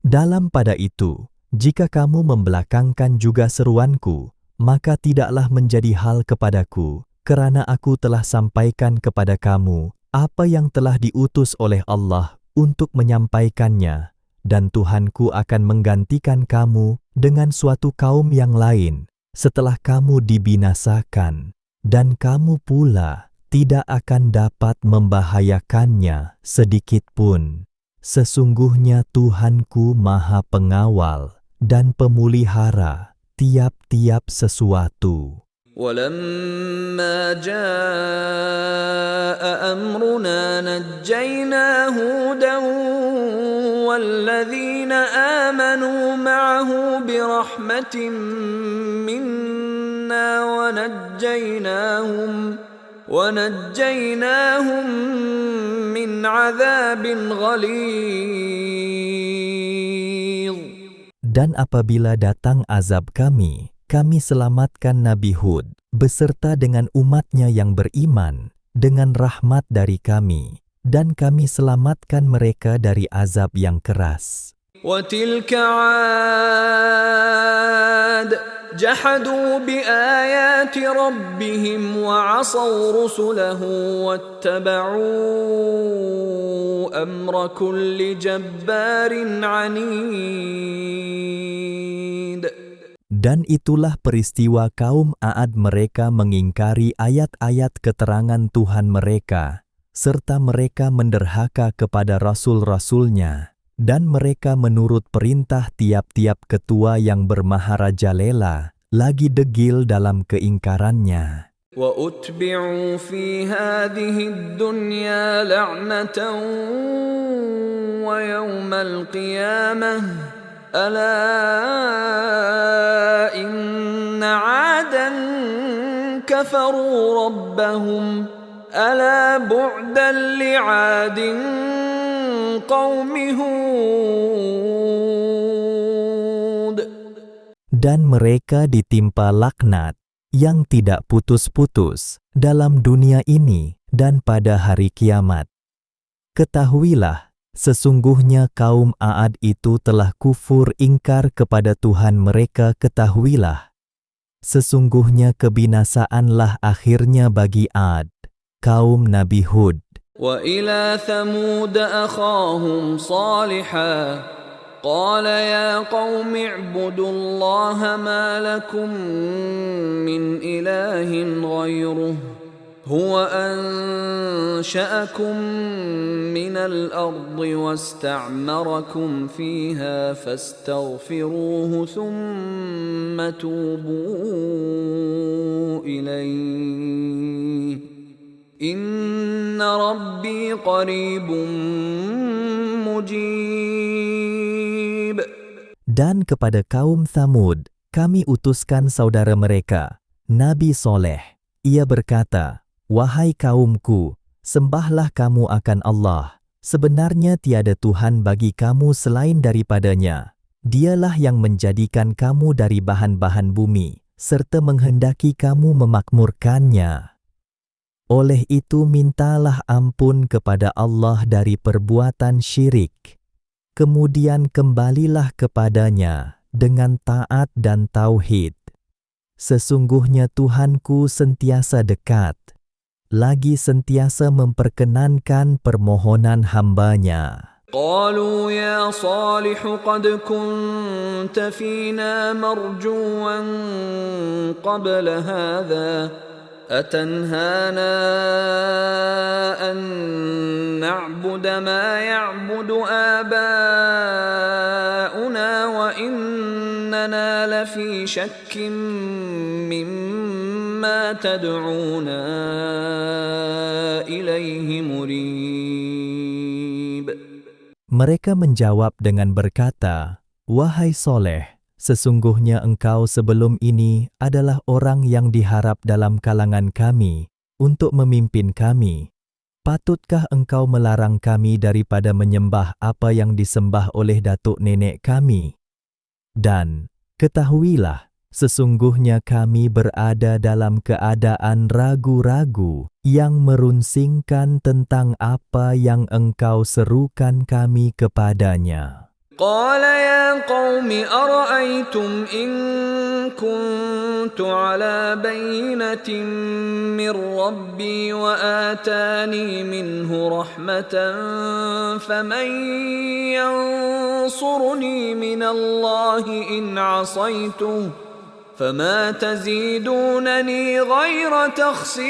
Speaker 2: Dalam pada itu, jika kamu membelakangkan juga seruanku, maka tidaklah menjadi hal kepadaku, kerana aku telah sampaikan kepada kamu apa yang telah diutus oleh Allah untuk menyampaikannya, dan Tuhanku akan menggantikan kamu dengan suatu kaum yang lain setelah kamu dibinasakan, dan kamu pula tidak akan dapat membahayakannya sedikit pun. Sesungguhnya Tuhanku Maha Pengawal dan Pemulihara tiap-tiap sesuatu.
Speaker 1: ولما جاء أمرنا نجينا هودا والذين آمنوا معه برحمة منا ونجيناهم من عذاب غليظ.
Speaker 2: Dan apabila datang azab kami selamatkan Nabi Hud beserta dengan umatnya yang beriman dengan rahmat dari kami, dan kami selamatkan mereka dari azab yang keras.
Speaker 1: وتلك عاد جحدوا بآيات ربهم وعصوا رسله واتبعوا أمر كل جبار عنيد.
Speaker 2: Dan itulah peristiwa kaum Aad, mereka mengingkari ayat-ayat keterangan Tuhan mereka, serta mereka menderhaka kepada rasul-rasulnya, dan mereka menurut perintah tiap-tiap ketua yang bermaharajalela, lagi degil dalam keingkarannya.
Speaker 1: وَأُتْبِعُوا فِي هَذِهِ الدُّنْيَا لَعْنَةً وَيَوْمَ الْقِيَامَةِ أَلَا إِنَّ عَادًا كَفَرُوا رَبَّهُمْ أَلَا بُعْدًا لِعَادٍ قَوْمِ هُودٍ.
Speaker 2: Dan mereka ditimpa laknat yang tidak putus-putus dalam dunia ini dan pada hari kiamat. Ketahuilah, sesungguhnya kaum Aad itu telah kufur ingkar kepada Tuhan mereka. Ketahuilah, sesungguhnya kebinasaanlah akhirnya bagi Ad, kaum Nabi Hud.
Speaker 1: وَإِلَى ثَمُودَ أَخَاهُمْ صَالِحًا قَالَ يَا قَوْمِ اعْبُدُوا اللَّهَ مَا لَكُمْ مِنْ إِلَٰهٍ غَيْرُهُ هُوَ أَنشَأَكُم مِّنَ الْأَرْضِ وَاسْتَعْمَرَكُمْ فِيهَا فَاسْتَغْفِرُوهُ ثُمَّ تُوبُوا إِلَيْهِ إِنَّ رَبِّي قَرِيبٌ مُّجِيبٌ.
Speaker 2: Dan kepada kaum Tsamud, kami utuskan saudara mereka, Nabi Soleh. Ia berkata, "Wahai kaumku, sembahlah kamu akan Allah. Sebenarnya tiada Tuhan bagi kamu selain daripadanya. Dialah yang menjadikan kamu dari bahan-bahan bumi, serta menghendaki kamu memakmurkannya. Oleh itu mintalah ampun kepada Allah dari perbuatan syirik. Kemudian kembalilah kepadanya dengan taat dan tauhid. Sesungguhnya Tuhanku sentiasa dekat, lagi sentiasa memperkenankan permohonan hambanya."
Speaker 1: قالوا يا صالح قد كنت فينا مرجوا قبل هذا أتنهانا أن نعبد ما يعبد آباؤنا وإننا لفي شك مما تدعونا إليه مريب.
Speaker 2: Mereka menjawab dengan berkata, "Wahai Soleh, sesungguhnya engkau sebelum ini adalah orang yang diharap dalam kalangan kami untuk memimpin kami. Patutkah engkau melarang kami daripada menyembah apa yang disembah oleh datuk nenek kami? Dan ketahuilah, sesungguhnya kami berada dalam keadaan ragu-ragu yang merunsingkan tentang apa yang engkau serukan kami kepadanya."
Speaker 1: قال يا قوم أرأيتم إن كنت على بينة من ربي وآتاني منه رحمة فمن ينصرني من الله إن عصيته فما تزيدونني غير تخسير.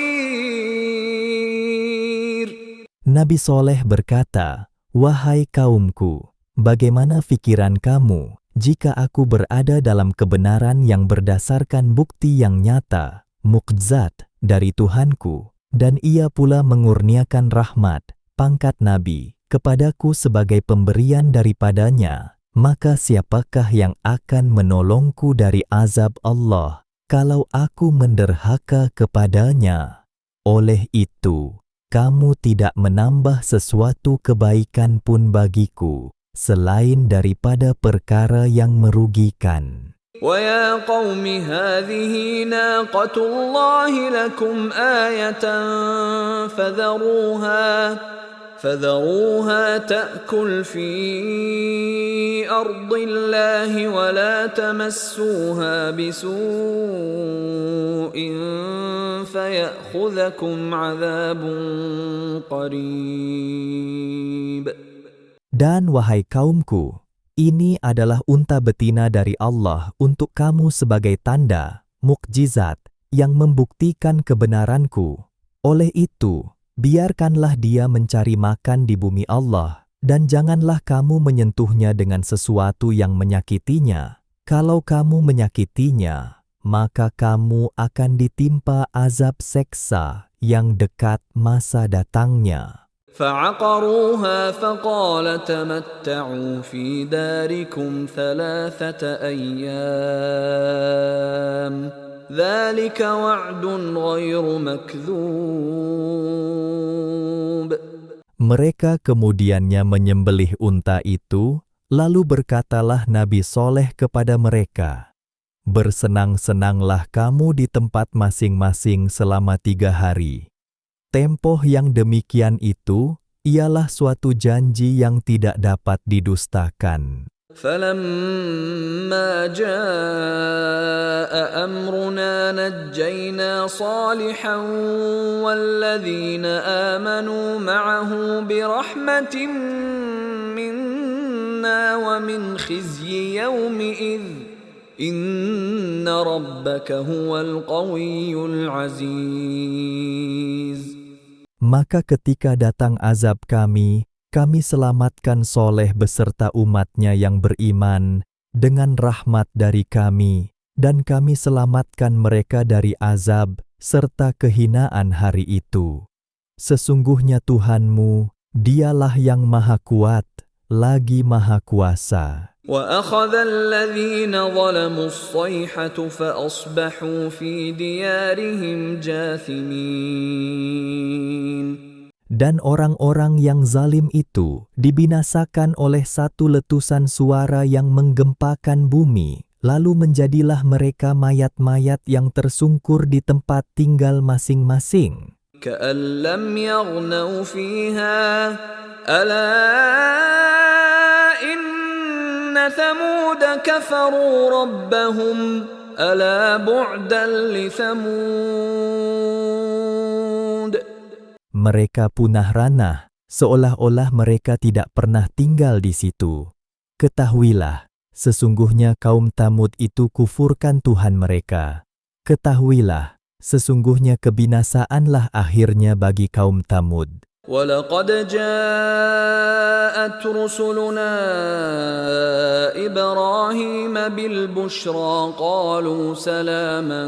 Speaker 2: Nabi Soleh berkata, "Wahai kaumku, bagaimana pikiran kamu jika aku berada dalam kebenaran yang berdasarkan bukti yang nyata, mukjizat dari Tuhanku, dan ia pula mengurniakan rahmat, pangkat Nabi, kepadaku sebagai pemberian daripadanya, maka siapakah yang akan menolongku dari azab Allah kalau aku menderhaka kepadanya? Oleh itu, kamu tidak menambah sesuatu kebaikan pun bagiku, selain daripada perkara yang merugikan."
Speaker 1: وَيَا قَوْمِ هَٰذِهِ نَاقَةُ اللَّهِ لَكُمْ آيَةً فذروها تأكل في أرض الله ولا تمسوها بسوء فيأخذكم عذاب قريب.
Speaker 2: Dan wahai kaumku, ini adalah unta betina dari Allah untuk kamu sebagai tanda, mukjizat, yang membuktikan kebenaranku. Oleh itu, biarkanlah dia mencari makan di bumi Allah, dan janganlah kamu menyentuhnya dengan sesuatu yang menyakitinya. Kalau kamu menyakitinya, maka kamu akan ditimpa azab seksa yang dekat masa datangnya.
Speaker 1: فعقروها فقال تمتعوا في داركم 3 أيام ذلك وعد غير مكذوب.
Speaker 2: Mereka kemudiannya menyembelih unta itu, lalu berkatalah Nabi Soleh kepada mereka, "Bersenang-senanglah kamu di tempat masing-masing selama 3 hari. Tempoh yang demikian itu ialah suatu janji yang tidak dapat didustakan."
Speaker 1: فلما جاء أمرنا نجينا صالحا والذين آمنوا معه برحمة منا ومن خزي يومئذ إن ربك هو القوي العزيز.
Speaker 2: Maka ketika datang azab kami selamatkan Soleh beserta umatnya yang beriman dengan rahmat dari kami, dan kami selamatkan mereka dari azab serta kehinaan hari itu. Sesungguhnya Tuhanmu, dialah yang maha kuat, lagi maha kuasa.
Speaker 1: وَأَخَذَ الَّذِينَ ظَلَمُوا الصَّيْحَةُ فَأَصْبَحُوا فِي دِيَارِهِمْ جَاثِمِينَ.
Speaker 2: Dan orang-orang yang zalim itu dibinasakan oleh satu letusan suara yang menggempakan bumi, lalu menjadilah mereka mayat-mayat yang tersungkur di tempat tinggal masing-masing.
Speaker 1: كَأَن لَّمْ يَغْنَوْا فِيهَا أَلَا إِنَّ ثَمُودَ كَفَرُوا رَبَّهُمْ أَلَا بُعْدًا لِثَمُودَ.
Speaker 2: Mereka punah ranah, seolah-olah mereka tidak pernah tinggal di situ. Ketahuilah, sesungguhnya kaum Thamud itu kufurkan Tuhan mereka. Ketahuilah, sesungguhnya kebinasaanlah akhirnya bagi kaum Thamud.
Speaker 1: وَلَقَدْ جَاءَتْ رُسُلُنَا إِبْرَاهِيمَ بِالْبُشْرَى قَالُوا سَلَامًا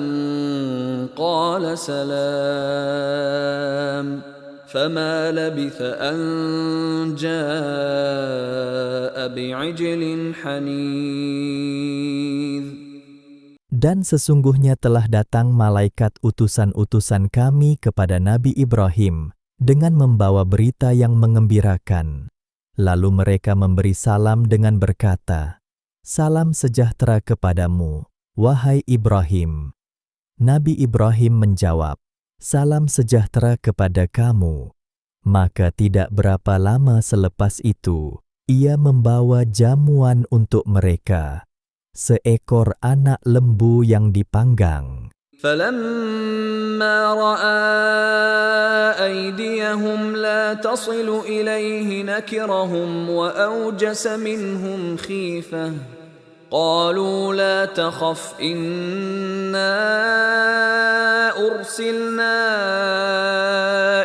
Speaker 1: قَالَ سَلَامٌ فَمَا لَبِثَ أَن جَاءَ بِعِجْلٍ حَنِيذٍ.
Speaker 2: Dan sesungguhnya telah datang malaikat utusan-utusan kami kepada Nabi Ibrahim dengan membawa berita yang mengembirakan. Lalu mereka memberi salam dengan berkata, "Salam sejahtera kepadamu, wahai Ibrahim." Nabi Ibrahim menjawab, "Salam sejahtera kepada kamu." Maka tidak berapa lama selepas itu, ia membawa jamuan untuk mereka, seekor anak lembu yang dipanggang.
Speaker 1: فَلَمَّا رَأَى أَيْدِيَهُمْ لَا تَصِلُ إِلَيْهِ نَكِرَهُمْ وَأَوْجَسَ مِنْهُمْ خِيفَةً قَالُوا لَا تَخَفْ إِنَّا أُرْسِلْنَا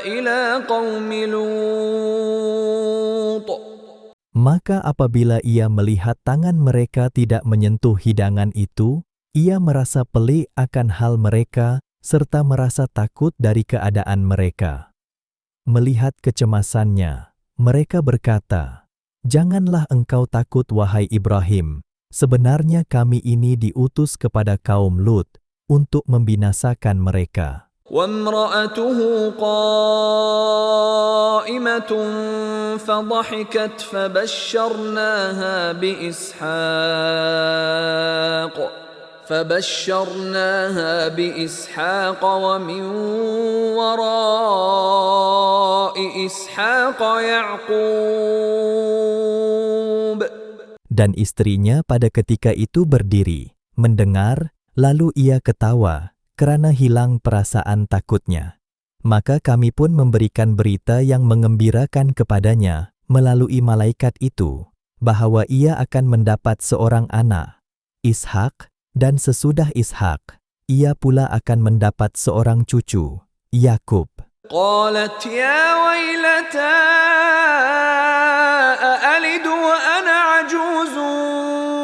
Speaker 1: إِلَى قَوْمِ لُوطٍ.
Speaker 2: Maka apabila ia melihat tangan mereka tidak menyentuh hidangan itu, ia merasa pelik akan hal mereka serta merasa takut dari keadaan mereka. Melihat kecemasannya, mereka berkata, "Janganlah engkau takut wahai Ibrahim, sebenarnya kami ini diutus kepada kaum Lut untuk membinasakan mereka."
Speaker 1: وَامْرَأَتُهُ قَائِمَةٌ فَضَحِكَتْ فَبَشَّرْنَاهَا بِإِسْحَاقَ فبشرناها بإسحاق ومن وراء إسحاق يعقوب.
Speaker 2: Dan istrinya pada ketika itu berdiri, mendengar, lalu ia ketawa, karena hilang perasaan takutnya. Maka kami pun memberikan berita yang mengembirakan kepadanya melalui malaikat itu, bahwa ia akan mendapat seorang anak, Ishak, dan sesudah Ishak, ia pula akan mendapat seorang cucu, Yakub.
Speaker 1: قالت يا ويلتى أألد وأنا عجوز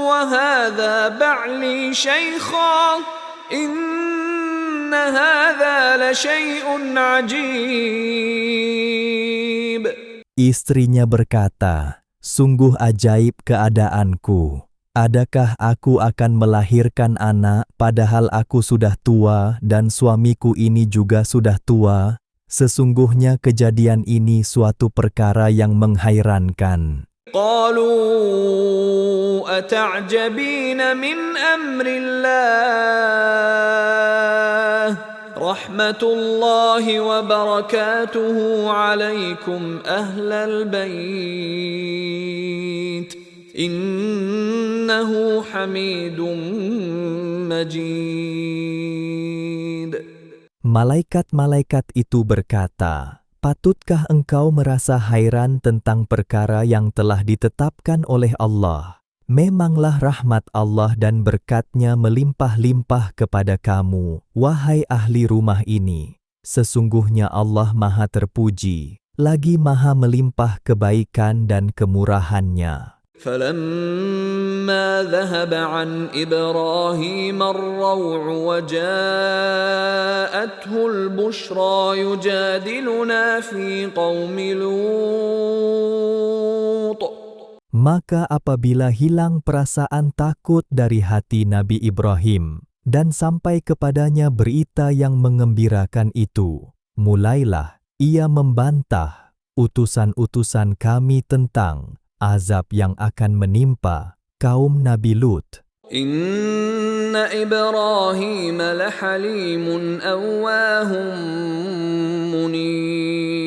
Speaker 1: وهذا بعلي شيخا إن هذا لشيء عجيب.
Speaker 2: Istrinya berkata, "Sungguh ajaib keadaanku. Adakah aku akan melahirkan anak padahal aku sudah tua dan suamiku ini juga sudah tua? Sesungguhnya kejadian ini suatu perkara yang menghairankan."
Speaker 1: قالوا أتعجبين من أمر الله رحمة الله وبركاته عليكم أهل البيت إنه حميد مجيد.
Speaker 2: Malaikat-malaikat itu berkata, "Patutkah engkau merasa hairan tentang perkara yang telah ditetapkan oleh Allah? Memanglah rahmat Allah dan berkat-Nya melimpah-limpah kepada kamu, wahai ahli rumah ini. Sesungguhnya Allah Maha terpuji, lagi Maha melimpah kebaikan dan kemurahan-Nya."
Speaker 1: فلما ذهب عن إبراهيم الروع وجاءته البشرى يجادلنا في قوم لوط.
Speaker 2: Maka apabila hilang perasaan takut dari hati Nabi Ibrahim, dan sampai kepadanya berita yang mengembirakan itu, mulailah ia membantah utusan-utusan kami tentang azab yang akan menimpa kaum Nabi Lut.
Speaker 1: Inna Ibrahim lahalimun awwahum munib.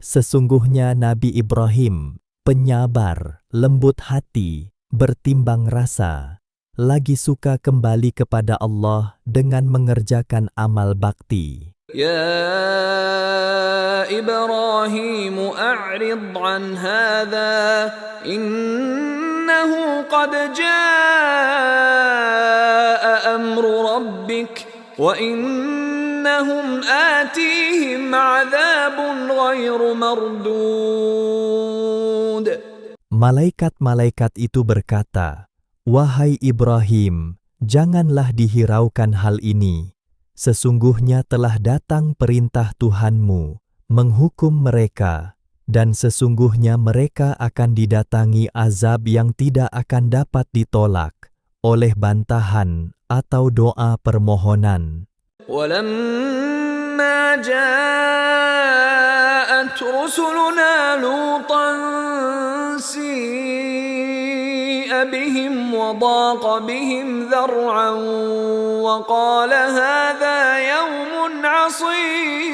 Speaker 2: Sesungguhnya Nabi Ibrahim penyabar, lembut hati, bertimbang rasa, lagi suka kembali kepada Allah dengan mengerjakan amal bakti.
Speaker 1: Ya Ibrahim a'rid an hadha innahu qad jaa'a amru rabbik wa innahum atihim 'adzabun ghairu mardud.
Speaker 2: Malaikat-malaikat itu berkata, "Wahai Ibrahim, janganlah dihiraukan hal ini. Sesungguhnya telah datang perintah Tuhanmu menghukum mereka, dan sesungguhnya mereka akan didatangi azab yang tidak akan dapat ditolak oleh bantahan atau doa permohonan."
Speaker 1: Walamma ja'at rusuluna lutan si'a bihim wa daqa bihim dhar'an wa qala hadha yawmun 'asib.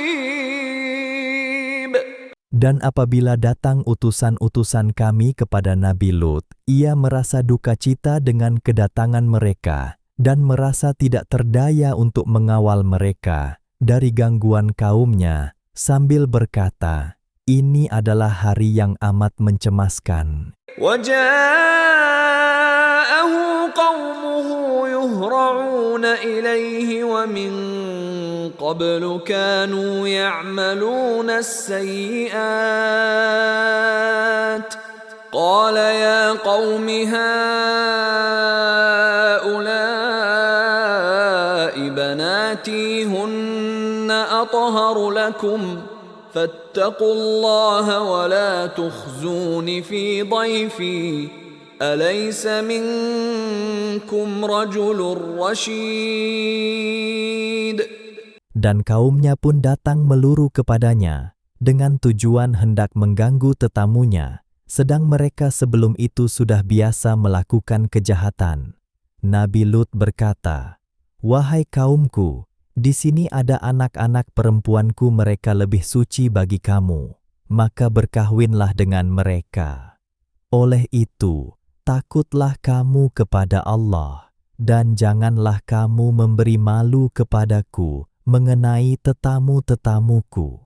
Speaker 2: Dan apabila datang utusan-utusan kami kepada Nabi Lut, ia merasa duka cita dengan kedatangan mereka dan merasa tidak terdaya untuk mengawal mereka dari gangguan kaumnya, sambil berkata, "Ini adalah hari yang amat mencemaskan."
Speaker 1: وَجَاءَهُ قَوْمُهُ يُهْرَعُونَ إِلَيْهِ وَمِنْ قَبْلُ كَانُوا يَعْمَلُونَ السَّيِّئَاتِ قَالَ يَا قَوْمِ هَؤُلَاءِ بَنَاتِي هُنَّ أَطْهَرُ لَكُمْ فاتقوا الله ولا تخزون في ضيفي أليس منكم رجل رشيد.
Speaker 2: Dan kaumnya pun datang meluru kepadanya dengan tujuan hendak mengganggu tetamunya, sedang mereka sebelum itu sudah biasa melakukan kejahatan. Nabi Lut berkata, "Wahai kaumku, di sini ada anak-anak perempuanku, mereka lebih suci bagi kamu, maka berkahwinlah dengan mereka. Oleh itu, takutlah kamu kepada Allah, dan janganlah kamu memberi malu kepadaku mengenai tetamu-tetamuku.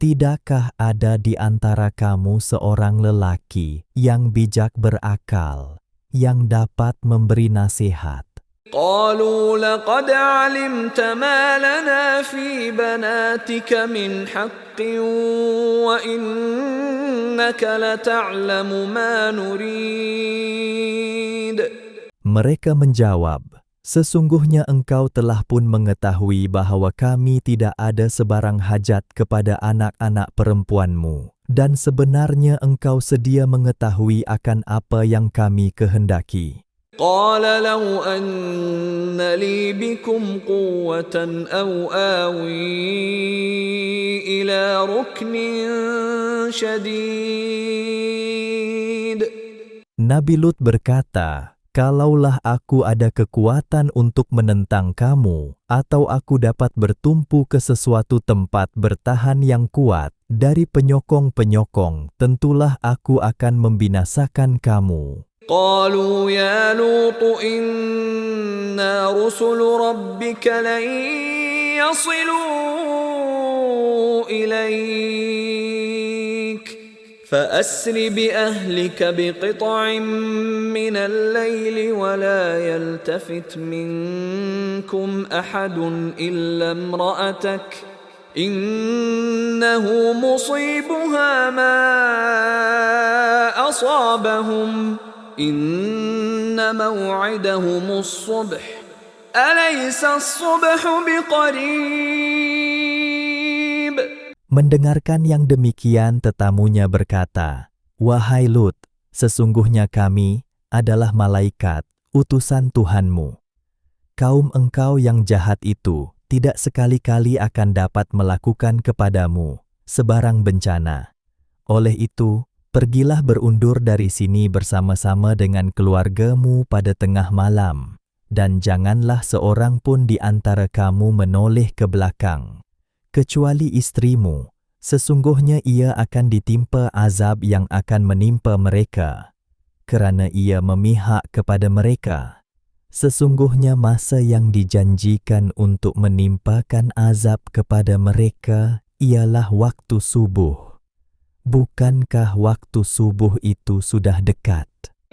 Speaker 2: Tidakkah ada di antara kamu seorang lelaki yang bijak berakal, yang dapat memberi nasihat?"
Speaker 1: قالوا لقد علمت ما لنا في بناتك من حق وإنك لتعلم ما نريد.
Speaker 2: Mereka menjawab, "Sesungguhnya engkau telah pun mengetahui bahwa kami tidak ada sebarang hajat kepada anak-anak perempuanmu, dan sebenarnya engkau sedia mengetahui akan apa yang kami kehendaki."
Speaker 1: قال لو أن لي بكم قوة أو آوي إلى ركن شديد.
Speaker 2: Nabi Lut berkata, "Kalaulah aku ada kekuatan untuk menentang kamu, atau aku dapat bertumpu ke sesuatu tempat bertahan yang kuat dari penyokong-penyokong, tentulah aku akan membinasakan kamu."
Speaker 1: قالوا يا لوط إنا رسل ربك لن يصلوا إليك فأسر بأهلك بقطع من الليل ولا يلتفت منكم أحد إلا امرأتك إنه مصيبها ما أصابهم إن موعدهم الصبح أليس الصبح بقريب.
Speaker 2: Mendengarkan yang demikian, tetamunya berkata, "Wahai Lut, sesungguhnya kami adalah malaikat, utusan Tuhanmu. Kaum engkau yang jahat itu tidak sekali-kali akan dapat melakukan kepadamu sebarang bencana. Oleh itu, pergilah berundur dari sini bersama-sama dengan keluargamu pada tengah malam, dan janganlah seorang pun di antara kamu menoleh ke belakang, kecuali istrimu. Sesungguhnya ia akan ditimpa azab yang akan menimpa mereka, kerana ia memihak kepada mereka. Sesungguhnya masa yang dijanjikan untuk menimpakan azab kepada mereka ialah waktu subuh. Bukankah waktu subuh itu sudah dekat?"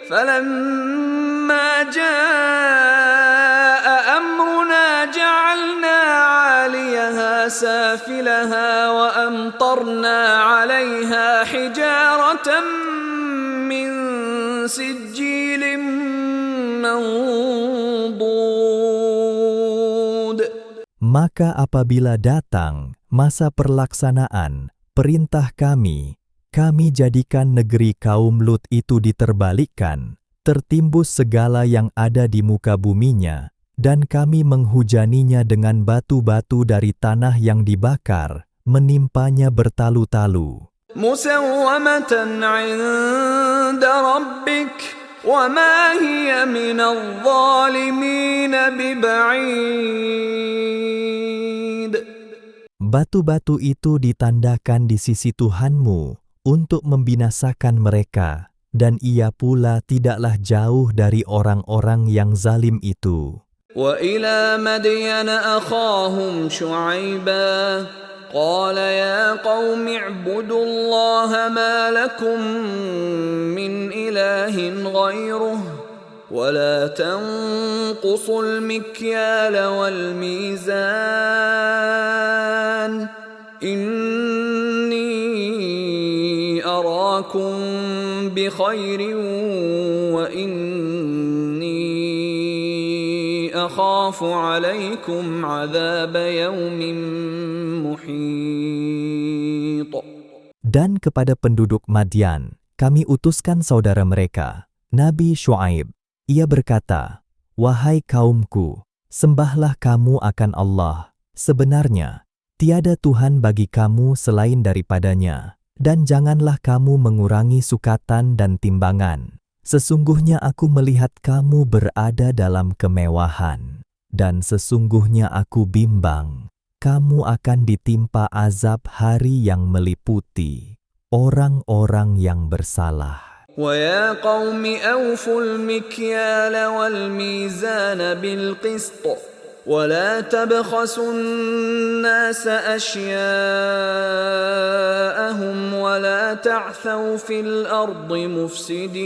Speaker 1: فلما جاء أمرنا جعلنا عاليها سافلها وأمطرنا عليها حجارة من سجيل منضود.
Speaker 2: Maka apabila datang masa perlaksanaan perintah kami jadikan negeri kaum Lut itu diterbalikkan, tertimbus segala yang ada di muka buminya, dan kami menghujaninya dengan batu-batu dari tanah yang dibakar, menimpanya bertalu-talu.
Speaker 1: Musawwamatan 'inda rabbik wa ma hiya minadh dhalimin biba'id.
Speaker 2: Batu-batu itu ditandakan di sisi Tuhanmu untuk membinasakan mereka, dan ia pula tidaklah jauh dari orang-orang yang zalim itu.
Speaker 1: Wa ila Madyan akhahum Shu'aiba qala ya qaumi ibudullaha ma lakum min ilahin ghairuh wa la tanqusul mikyala wal mizan inni أراكم بخير وإني أخاف عليكم عذاب يوم محيط.
Speaker 2: Dan kepada penduduk Madian, kami utuskan saudara mereka, Nabi Syuaib. Ia berkata, "Wahai kaumku, sembahlah kamu akan Allah. Sebenarnya, tiada Tuhan bagi kamu selain daripadanya. Dan janganlah kamu mengurangi sukatan dan timbangan, Sesungguhnya aku melihat kamu berada dalam kemewahan, dan sesungguhnya aku bimbang, kamu akan ditimpa azab hari yang meliputi orang-orang yang bersalah.
Speaker 1: ويا قوم أوفوا المكيال والميزان بالقسط ولا تبخسوا الناس أشياءهم ولا تعثوا في الأرض مفسدين.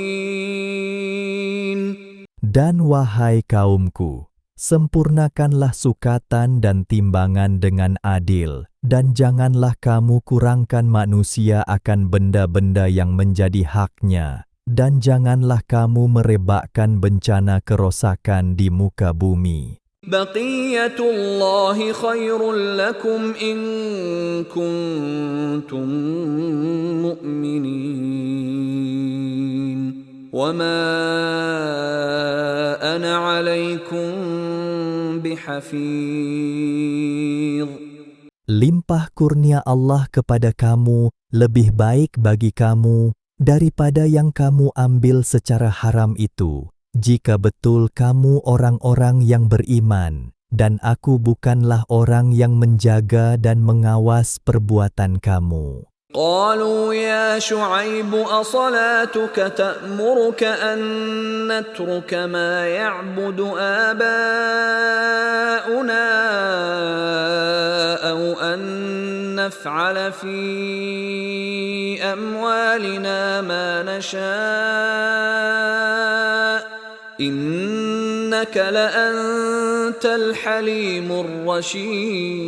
Speaker 2: Dan wahai kaumku, sempurnakanlah sukatan dan timbangan dengan adil, dan janganlah kamu kurangkan manusia akan benda-benda yang menjadi haknya, dan janganlah kamu merebakkan bencana kerosakan di muka bumi.
Speaker 1: بقية الله خير لكم إن كنتم مؤمنين وما أنا عليكم بحفيظ.
Speaker 2: Limpah kurnia Allah kepada kamu lebih baik bagi kamu daripada yang kamu ambil secara haram itu, jika betul kamu orang-orang yang beriman, dan aku bukanlah orang yang menjaga dan mengawas perbuatan kamu.
Speaker 1: قالوا يا شعيب أصلاتك تأمرك أن نترك ما يعبد آباؤنا أو أن نفعل في أموالنا ما نشاء إنك لأنت الحليم الرشيد.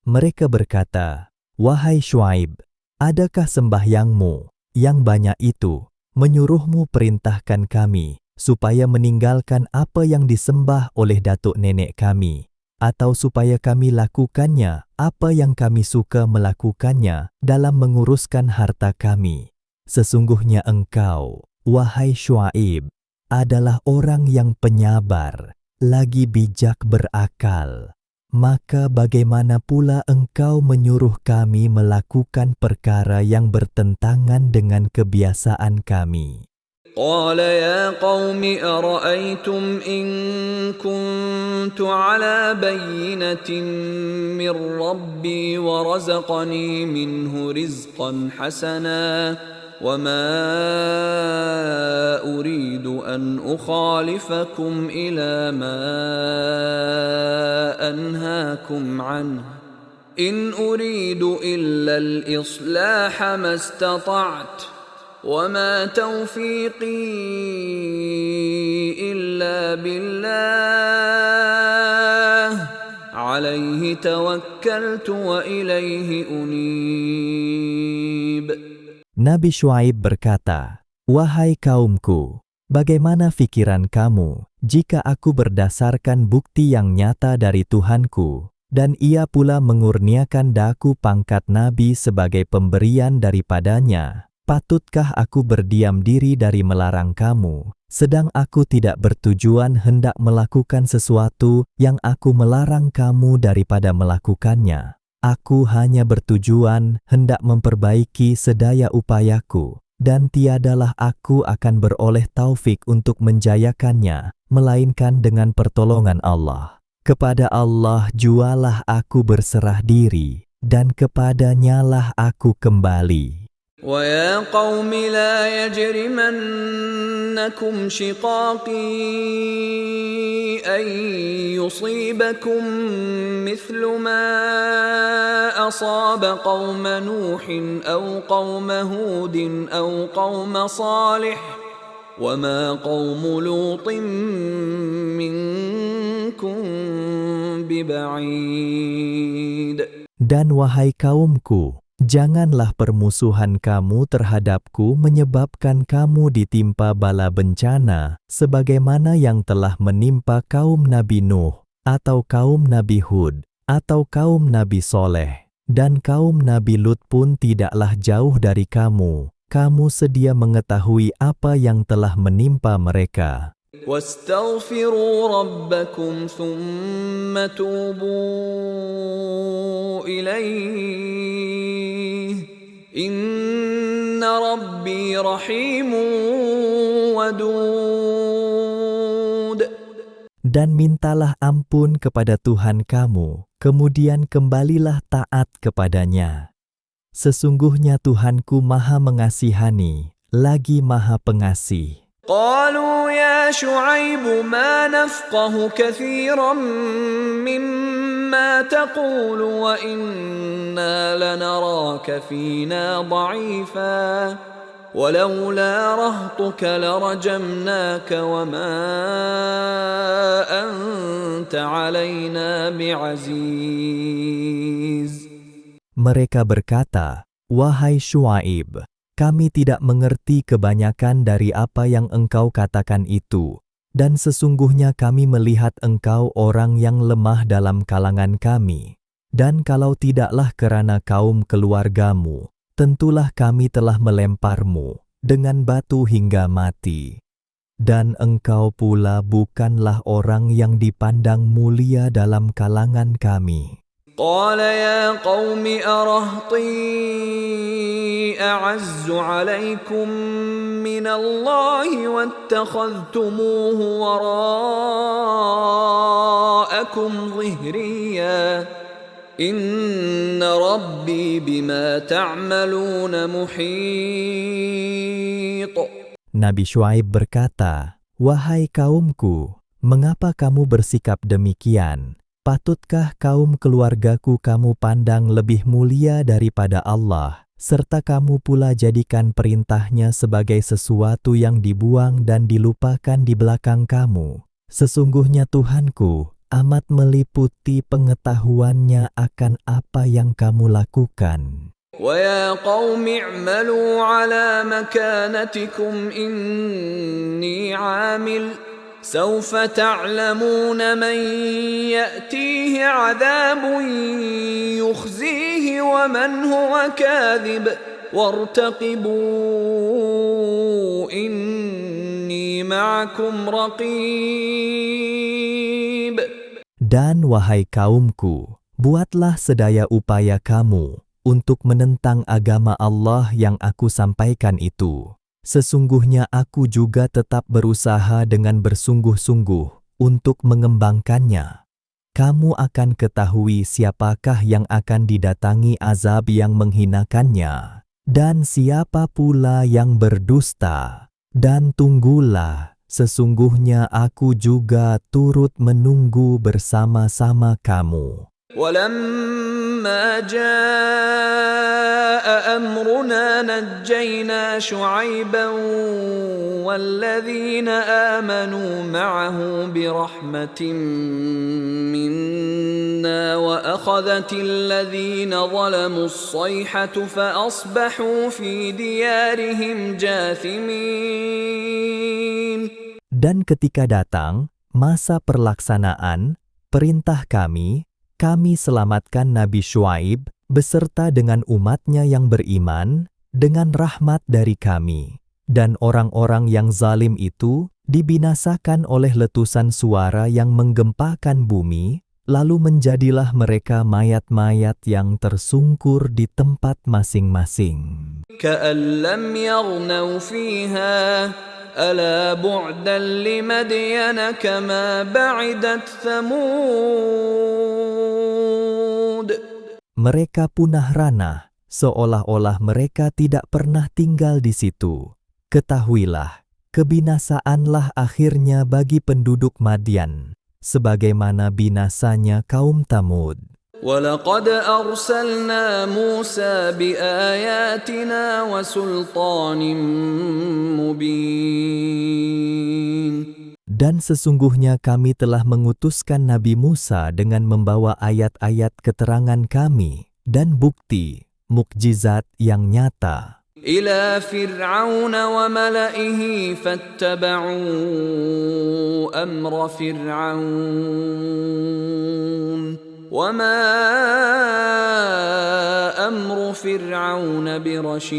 Speaker 2: Mereka berkata, "Wahai Syuaib, adakah sembahyangmu yang banyak itu menyuruhmu perintahkan kami supaya meninggalkan apa yang disembah oleh datuk nenek kami, atau supaya kami lakukannya apa yang kami suka melakukannya dalam menguruskan harta kami? Sesungguhnya engkau, wahai Syuaib, adalah orang yang penyabar, lagi bijak berakal. Maka bagaimana pula engkau menyuruh kami melakukan perkara yang bertentangan dengan kebiasaan kami?"
Speaker 1: قال يا قوم أرأيتم إن كنت على بينة من ربي ورزقني منه رزقا حسنا وما أريد أن أخالفكم إلى ما أنهاكم عنه إن أريد إلا الإصلاح ما استطعت وما توفيقي إلا بالله عليه توكلت وإليه أنيب.
Speaker 2: Nabi Syuaib berkata, "Wahai kaumku, bagaimana pikiran kamu jika aku berdasarkan bukti yang nyata dari Tuhanku, dan ia pula mengurniakan daku pangkat nabi sebagai pemberian daripadanya? Patutkah aku berdiam diri dari melarang kamu, sedang aku tidak bertujuan hendak melakukan sesuatu yang aku melarang kamu daripada melakukannya? Aku hanya bertujuan hendak memperbaiki sedaya upayaku, dan tiadalah aku akan beroleh taufik untuk menjayakannya, melainkan dengan pertolongan Allah. Kepada Allah jualah aku berserah diri, dan kepadanyalah aku kembali."
Speaker 1: ويا قوم لا يجرمنكم شقاقي أن يصيبكم مثل ما أصاب قوم نوح أو قوم هود أو قوم صالح وما قوم لوط منكم ببعيد.
Speaker 2: Dan wahai kaumku, janganlah permusuhan kamu terhadapku menyebabkan kamu ditimpa bala bencana sebagaimana yang telah menimpa kaum Nabi Nuh, atau kaum Nabi Hud, atau kaum Nabi Soleh, dan kaum Nabi Lut pun tidaklah jauh dari kamu. Kamu sedia mengetahui apa yang telah menimpa mereka.
Speaker 1: واستغفروا ربكم ثم توبوا إليه إن ربي رحيم ودود.
Speaker 2: Dan mintalah ampun kepada Tuhan kamu, kemudian kembalilah taat kepadanya. Sesungguhnya Tuhanku Maha Mengasihani, lagi Maha Pengasih.
Speaker 1: قالوا يا شعيب ما نفقه كثيرا مما تقول وإنا لنراك فينا ضعيفا ولولا رهطك لرجمناك وما أنت علينا بعزيز.
Speaker 2: Mereka berkata, "Wahai Syuaib, kami tidak mengerti kebanyakan dari apa yang engkau katakan itu, dan sesungguhnya kami melihat engkau orang yang lemah dalam kalangan kami. Dan kalau tidaklah karena kaum keluargamu, tentulah kami telah melemparmu dengan batu hingga mati. Dan engkau pula bukanlah orang yang dipandang mulia dalam kalangan kami."
Speaker 1: قال يا قوم أرهطي أعز عليكم من الله واتخذتموه وراءكم ظهريا إن ربي بما تعملون محيط.
Speaker 2: Nabi Syuaib berkata, "Wahai kaumku, mengapa kamu bersikap demikian? Patutkah kaum keluargaku kamu pandang lebih mulia daripada Allah, serta kamu pula jadikan perintahnya sebagai sesuatu yang dibuang dan dilupakan di belakang kamu? Sesungguhnya Tuhanku amat meliputi pengetahuannya akan apa yang kamu lakukan."
Speaker 1: وَيَا قَوْمِ اعْمَلُوا عَلَى مَكَانَتِكُمْ إِنِّي عَامِلٌ سوف تعلمون من يأتيه عذاب يخزيه ومن هو كاذب وارتقبوا إني معكم رقيب.
Speaker 2: Dan wahai kaumku, buatlah sedaya upaya kamu untuk menentang agama Allah yang aku sampaikan itu. Sesungguhnya aku juga tetap berusaha dengan bersungguh-sungguh untuk mengembangkannya. Kamu akan ketahui siapakah yang akan didatangi azab yang menghinakannya, dan siapa pula yang berdusta. Dan tunggulah, sesungguhnya aku juga turut menunggu bersama-sama kamu.
Speaker 1: ولما جاء أمرنا نجينا شعيبا والذين آمنوا معه برحمة منا وأخذت الذين ظلموا الصيحة فأصبحوا في ديارهم جاثمين.
Speaker 2: Dan ketika datang masa perlaksanaan perintah kami selamatkan Nabi Syuaib beserta dengan umatnya yang beriman dengan rahmat dari kami. Dan orang-orang yang zalim itu dibinasakan oleh letusan suara yang menggempakan bumi, lalu menjadilah mereka mayat-mayat yang tersungkur di tempat masing-masing.
Speaker 1: كأن لم يغنوا فيها ألا بعدا لمدين كما بعدت ثمود.
Speaker 2: Mereka punah ranah, seolah-olah mereka tidak pernah tinggal di situ. Ketahuilah, kebinasaanlah akhirnya bagi penduduk Madian, sebagaimana binasanya kaum Thamud.
Speaker 1: وَلَقَدْ أَرْسَلْنَا مُوسَى بِآيَاتِنَا وَسُلْطَانٍ مُبِينٍ.
Speaker 2: Dan sesungguhnya kami telah mengutuskan Nabi Musa dengan membawa ayat-ayat keterangan kami dan bukti, mukjizat yang nyata.
Speaker 1: إِلَى فِرْعَوْنَ وَمَلَئِهِ فَاتَّبَعُوا أَمْرَ فِرْعَوْنَ وَمَا أَمْرُ فِرْعَوْنَ بِرَشِيدٍ.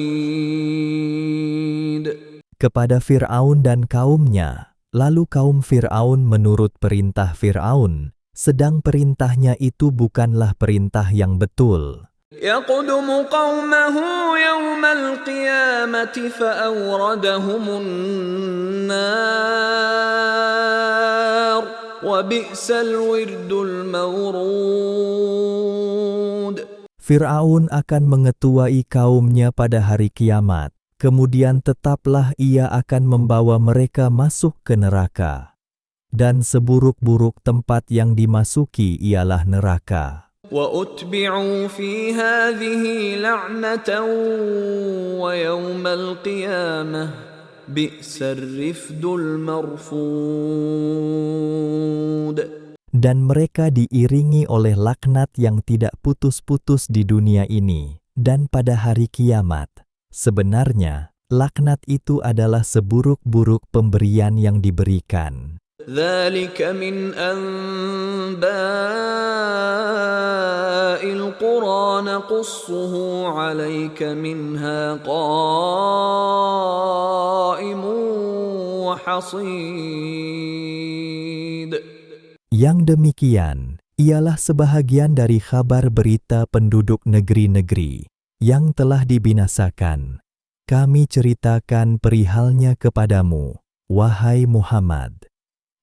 Speaker 2: Kepada Fir'aun dan kaumnya, lalu kaum Fir'aun menurut perintah Fir'aun, sedang perintahnya itu bukanlah perintah yang betul.
Speaker 1: يقدم قومه يوم القيامة فأوردهم النار وبئس الورد المورود.
Speaker 2: Fir'aun akan mengetuai kaumnya pada hari kiamat, kemudian tetaplah ia akan membawa mereka masuk ke neraka. Dan seburuk-buruk tempat yang dimasuki ialah neraka.
Speaker 1: وَأُتْبِعُوا فِي هَذِهِ لَعْنَةً وَيَوْمَ الْقِيَامَةِ بِئْسَ الرِّفْدُ الْمَرْفُودُ.
Speaker 2: Dan mereka diiringi oleh laknat yang tidak putus-putus di dunia ini, dan pada hari kiamat. Sebenarnya, laknat itu adalah seburuk-buruk pemberian yang diberikan.
Speaker 1: ذَلِكَ مِنْ أَنْبَاءِ الْقُرَى نَقُصُّهُ عَلَيْكَ مِنْهَا قَائِمٌ وَحَصِيدٌ.
Speaker 2: Yang demikian ialah sebahagian dari kabar berita penduduk negeri-negeri yang telah dibinasakan. Kami ceritakan perihalnya kepadamu, wahai Muhammad.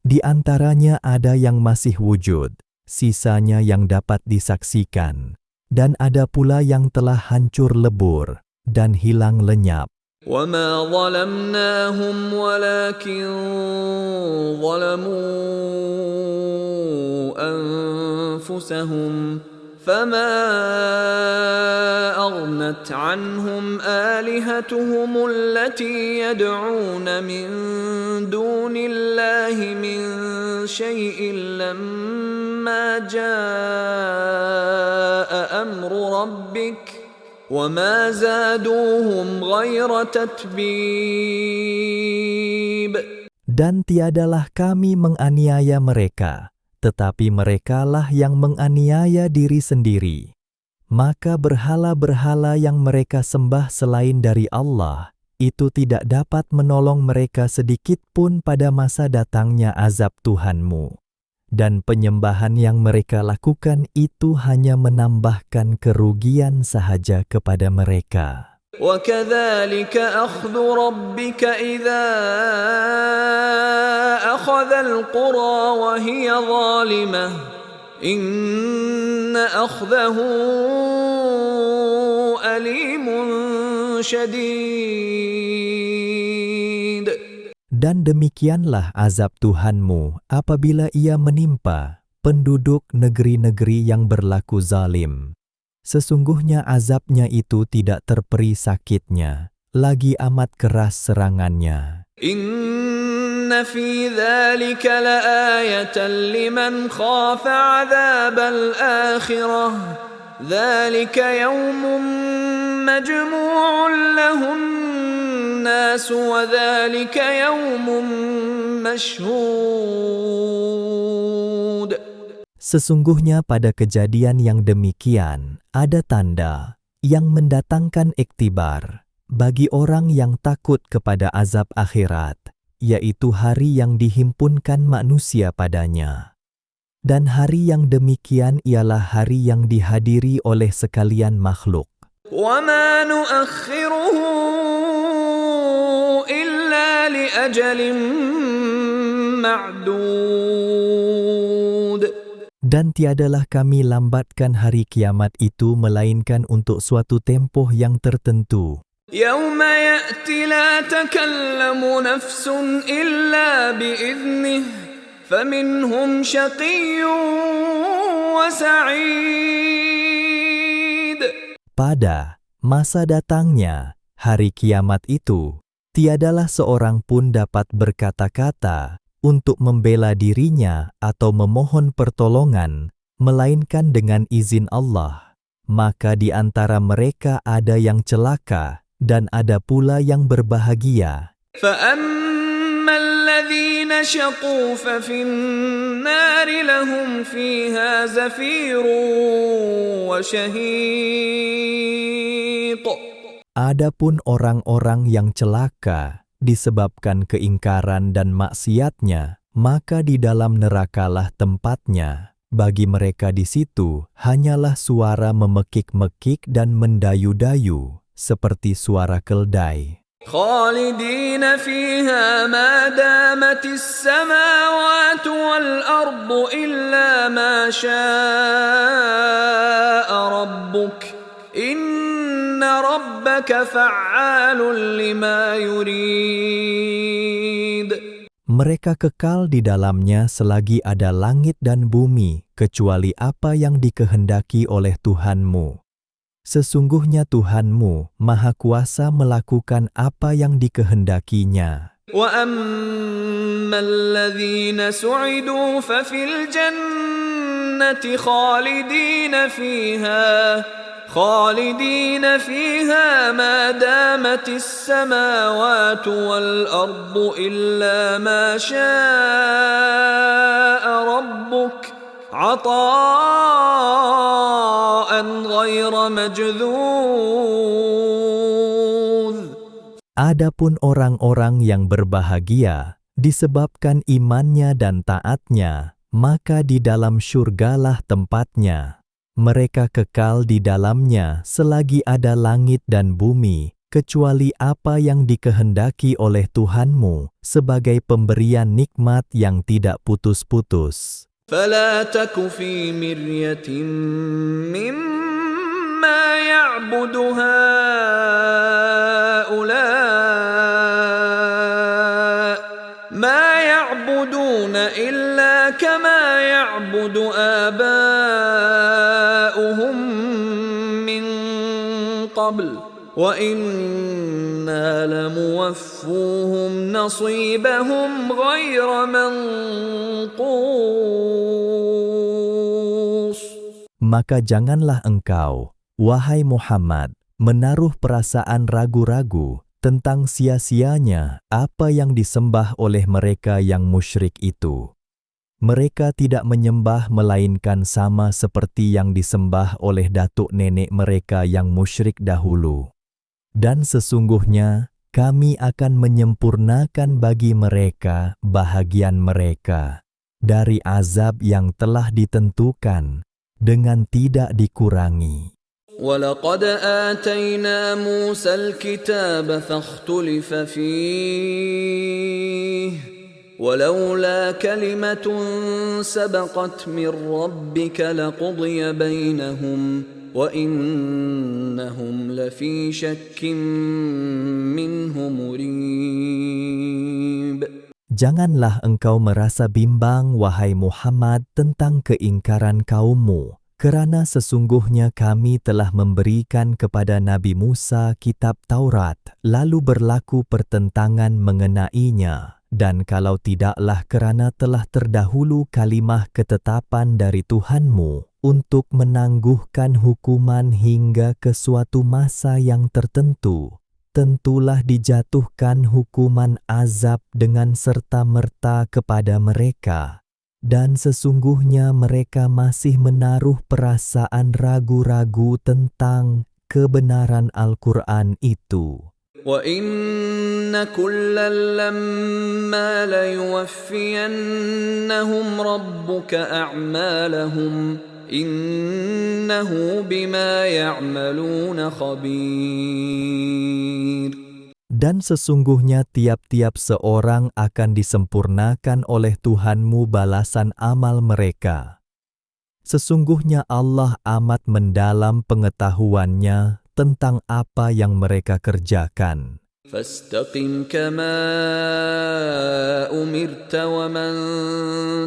Speaker 2: Di antaranya ada yang masih wujud, sisanya yang dapat disaksikan, dan ada pula yang telah hancur lebur dan hilang lenyap.
Speaker 1: وَمَا ظَلَمْنَاهُمْ وَلَكِنْ ظَلَمُوا أَنفُسَهُمْ فَمَا أَغْنَتْ عَنْهُمْ آلِهَتُهُمُ الَّتِي يَدْعُونَ مِنْ دُونِ اللَّهِ مِنْ شَيْءٍ لَمَّا جَاءَ أَمْرُ رَبِّكَ وَمَا زَادُوهُمْ غَيْرَ تَتْبِيبٍ.
Speaker 2: Dan tiadalah kami menganiaya mereka, tetapi merekalah yang menganiaya diri sendiri. Maka berhala-berhala yang mereka sembah selain dari Allah, itu tidak dapat menolong mereka sedikit pun pada masa datangnya azab Tuhanmu. Dan penyembahan yang mereka lakukan itu hanya menambahkan kerugian sahaja kepada mereka.
Speaker 1: وَكَذَلِكَ أَخْذُ رَبِّكَ إِذَا أَخَذَ الْقُرَى وَهِيَ ظَالِمَةٌ إِنَّ أَخْذَهُ أَلِيمٌ شَدِيدٌ.
Speaker 2: Dan demikianlah azab Tuhanmu apabila ia menimpa penduduk negeri-negeri yang berlaku zalim. Sesungguhnya azabnya itu tidak terperi sakitnya, lagi amat keras serangannya.
Speaker 1: Inna fi dzalika laayatan liman khafa 'adzabal akhirah. Dzalika yaumun majmu'un lahun nas wa dzalika yaumun mashhud.
Speaker 2: Sesungguhnya pada kejadian yang demikian ada tanda yang mendatangkan iktibar bagi orang yang takut kepada azab akhirat, yaitu hari yang dihimpunkan manusia padanya. Dan hari yang demikian ialah hari yang dihadiri oleh sekalian makhluk.
Speaker 1: وَمَا نُؤَخِّرُهُ إِلَّا لِأَجَلٍ مَّعْدُودٍ.
Speaker 2: Dan tiadalah kami lambatkan hari kiamat itu melainkan untuk suatu tempoh yang tertentu.
Speaker 1: يَوْمَ يَأْتِ لَا تَكَلَّمُ نَفْسٌ إِلَّا بِإِذْنِهِ فَمِنْهُمْ شَقِيٌّ وَسَعِيدٌ.
Speaker 2: Pada masa datangnya hari kiamat itu, tiadalah seorang pun dapat berkata-kata untuk membela dirinya atau memohon pertolongan, melainkan dengan izin Allah. Maka di antara mereka ada yang celaka, dan ada pula yang berbahagia.
Speaker 1: فَأَمَّا الَّذِينَ شَقُوا فَفِي النَّارِ لَهُمْ فِيهَا زَفِيرٌ وَشَهِيقٌ.
Speaker 2: Adapun orang-orang yang celaka disebabkan keingkaran dan maksiatnya, maka di dalam nerakalah tempatnya, bagi mereka di situ hanyalah suara memekik-mekik dan mendayu-dayu, seperti suara keldai.
Speaker 1: خالدين فيها ما دامت السماوات والأرض إلا ما شاء ربك إن ربك فعال لما يريد.
Speaker 2: Mereka kekal di dalamnya selagi ada langit dan bumi, kecuali apa yang dikehendaki oleh Tuhanmu. Sesungguhnya Tuhanmu Maha Kuasa melakukan apa yang dikehendakinya.
Speaker 1: وَأَمَّا الَّذِينَ سُعِدُوا فَفِي الْجَنَّةِ خَالِدِينَ فِيهَا مَا دَامَتِ السَّمَاوَاتُ وَالْأَرْضُ إِلَّا مَا شَاءَ رَبُّكَ عَطَاءً غَيْرَ مَجْذُوذٍ.
Speaker 2: Adapun orang-orang yang berbahagia disebabkan imannya dan taatnya, maka di dalam syurgalah tempatnya. Mereka kekal di dalamnya selagi ada langit dan bumi, kecuali apa yang dikehendaki oleh Tuhanmu sebagai pemberian nikmat yang tidak putus-putus.
Speaker 1: فَلَا تَكُ فِي مِرْيَةٍ مِّمَّا يَعْبُدُ هَٰؤُلَاءِ مَا يَعْبُدُونَ إِلَّا كَمَا يَعْبُدُ آبَاؤُهُم مِّن قَبْلُ وَإِنَّا لَمُوَفُّوهُمْ نَصِيبَهُمْ غَيْرَ مَنقُوصٍ.
Speaker 2: Maka janganlah engkau, wahai Muhammad, menaruh perasaan ragu-ragu tentang sia-sianya apa yang disembah oleh mereka yang musyrik itu. Mereka tidak menyembah melainkan sama seperti yang disembah oleh datuk nenek mereka yang musyrik dahulu. Dan sesungguhnya kami akan menyempurnakan bagi mereka bahagian mereka dari azab yang telah ditentukan dengan tidak dikurangi.
Speaker 1: وَلَقَدْ آتَيْنَا مُوسَى الْكِتَابَ فَاخْتُلِفَ فِيهِ وَلَوْلَا كَلِمَةٌ سَبَقَتْ مِنْ رَبِّكَ لَقُضِيَ بَيْنَهُمْ وَإِنَّهُمْ لَفِي شَكٍّ مِّنْهُ مُرِيبٍ.
Speaker 2: Janganlah engkau merasa bimbang, wahai Muhammad, tentang keingkaran kaummu, kerana sesungguhnya kami telah memberikan kepada Nabi Musa kitab Taurat, lalu berlaku pertentangan mengenainya. Dan kalau tidaklah kerana telah terdahulu kalimah ketetapan dari Tuhanmu untuk menangguhkan hukuman hingga ke suatu masa yang tertentu, tentulah dijatuhkan hukuman azab dengan serta-merta kepada mereka. Dan sesungguhnya mereka masih menaruh perasaan ragu-ragu tentang kebenaran Al-Quran itu.
Speaker 1: وَإِنَّ كُلًّا لَّمَّا لَيُوَفِّيَنَّهُمْ رَبُّكَ أَعْمَالَهُمْ إِنَّهُ بِمَا يَعْمَلُونَ خَبِيرٌ.
Speaker 2: Dan sesungguhnya tiap-tiap seorang akan disempurnakan oleh Tuhanmu balasan amal mereka. Sesungguhnya Allah amat mendalam pengetahuannya tentang apa yang mereka kerjakan.
Speaker 1: فَاسْتَقِمْ كَمَا أُمِرْتَ وَمَنْ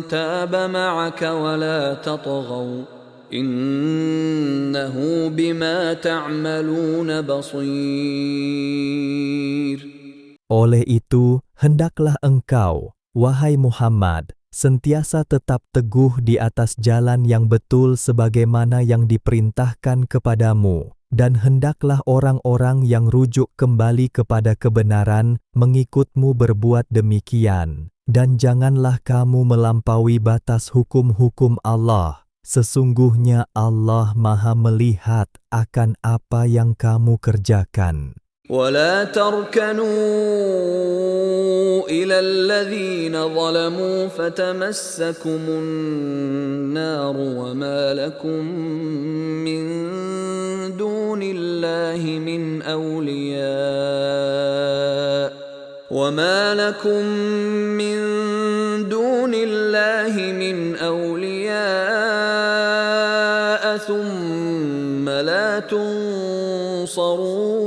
Speaker 1: تَابَ مَعَكَ وَلَا تَطْغَوْا إِنَّهُ بِمَا تَعْمَلُونَ بَصِيرٌ.
Speaker 2: Oleh itu, hendaklah engkau, wahai Muhammad, sentiasa tetap teguh di atas jalan yang betul sebagaimana yang diperintahkan kepadamu. Dan hendaklah orang-orang yang rujuk kembali kepada kebenaran mengikutmu berbuat demikian. Dan janganlah kamu melampaui batas hukum-hukum Allah. Sesungguhnya Allah Maha melihat akan apa yang kamu kerjakan.
Speaker 1: ولا تركنوا إلى الذين ظلموا فتمسكم النار وما لكم من دون الله من أولياء ثم لا تنصرون.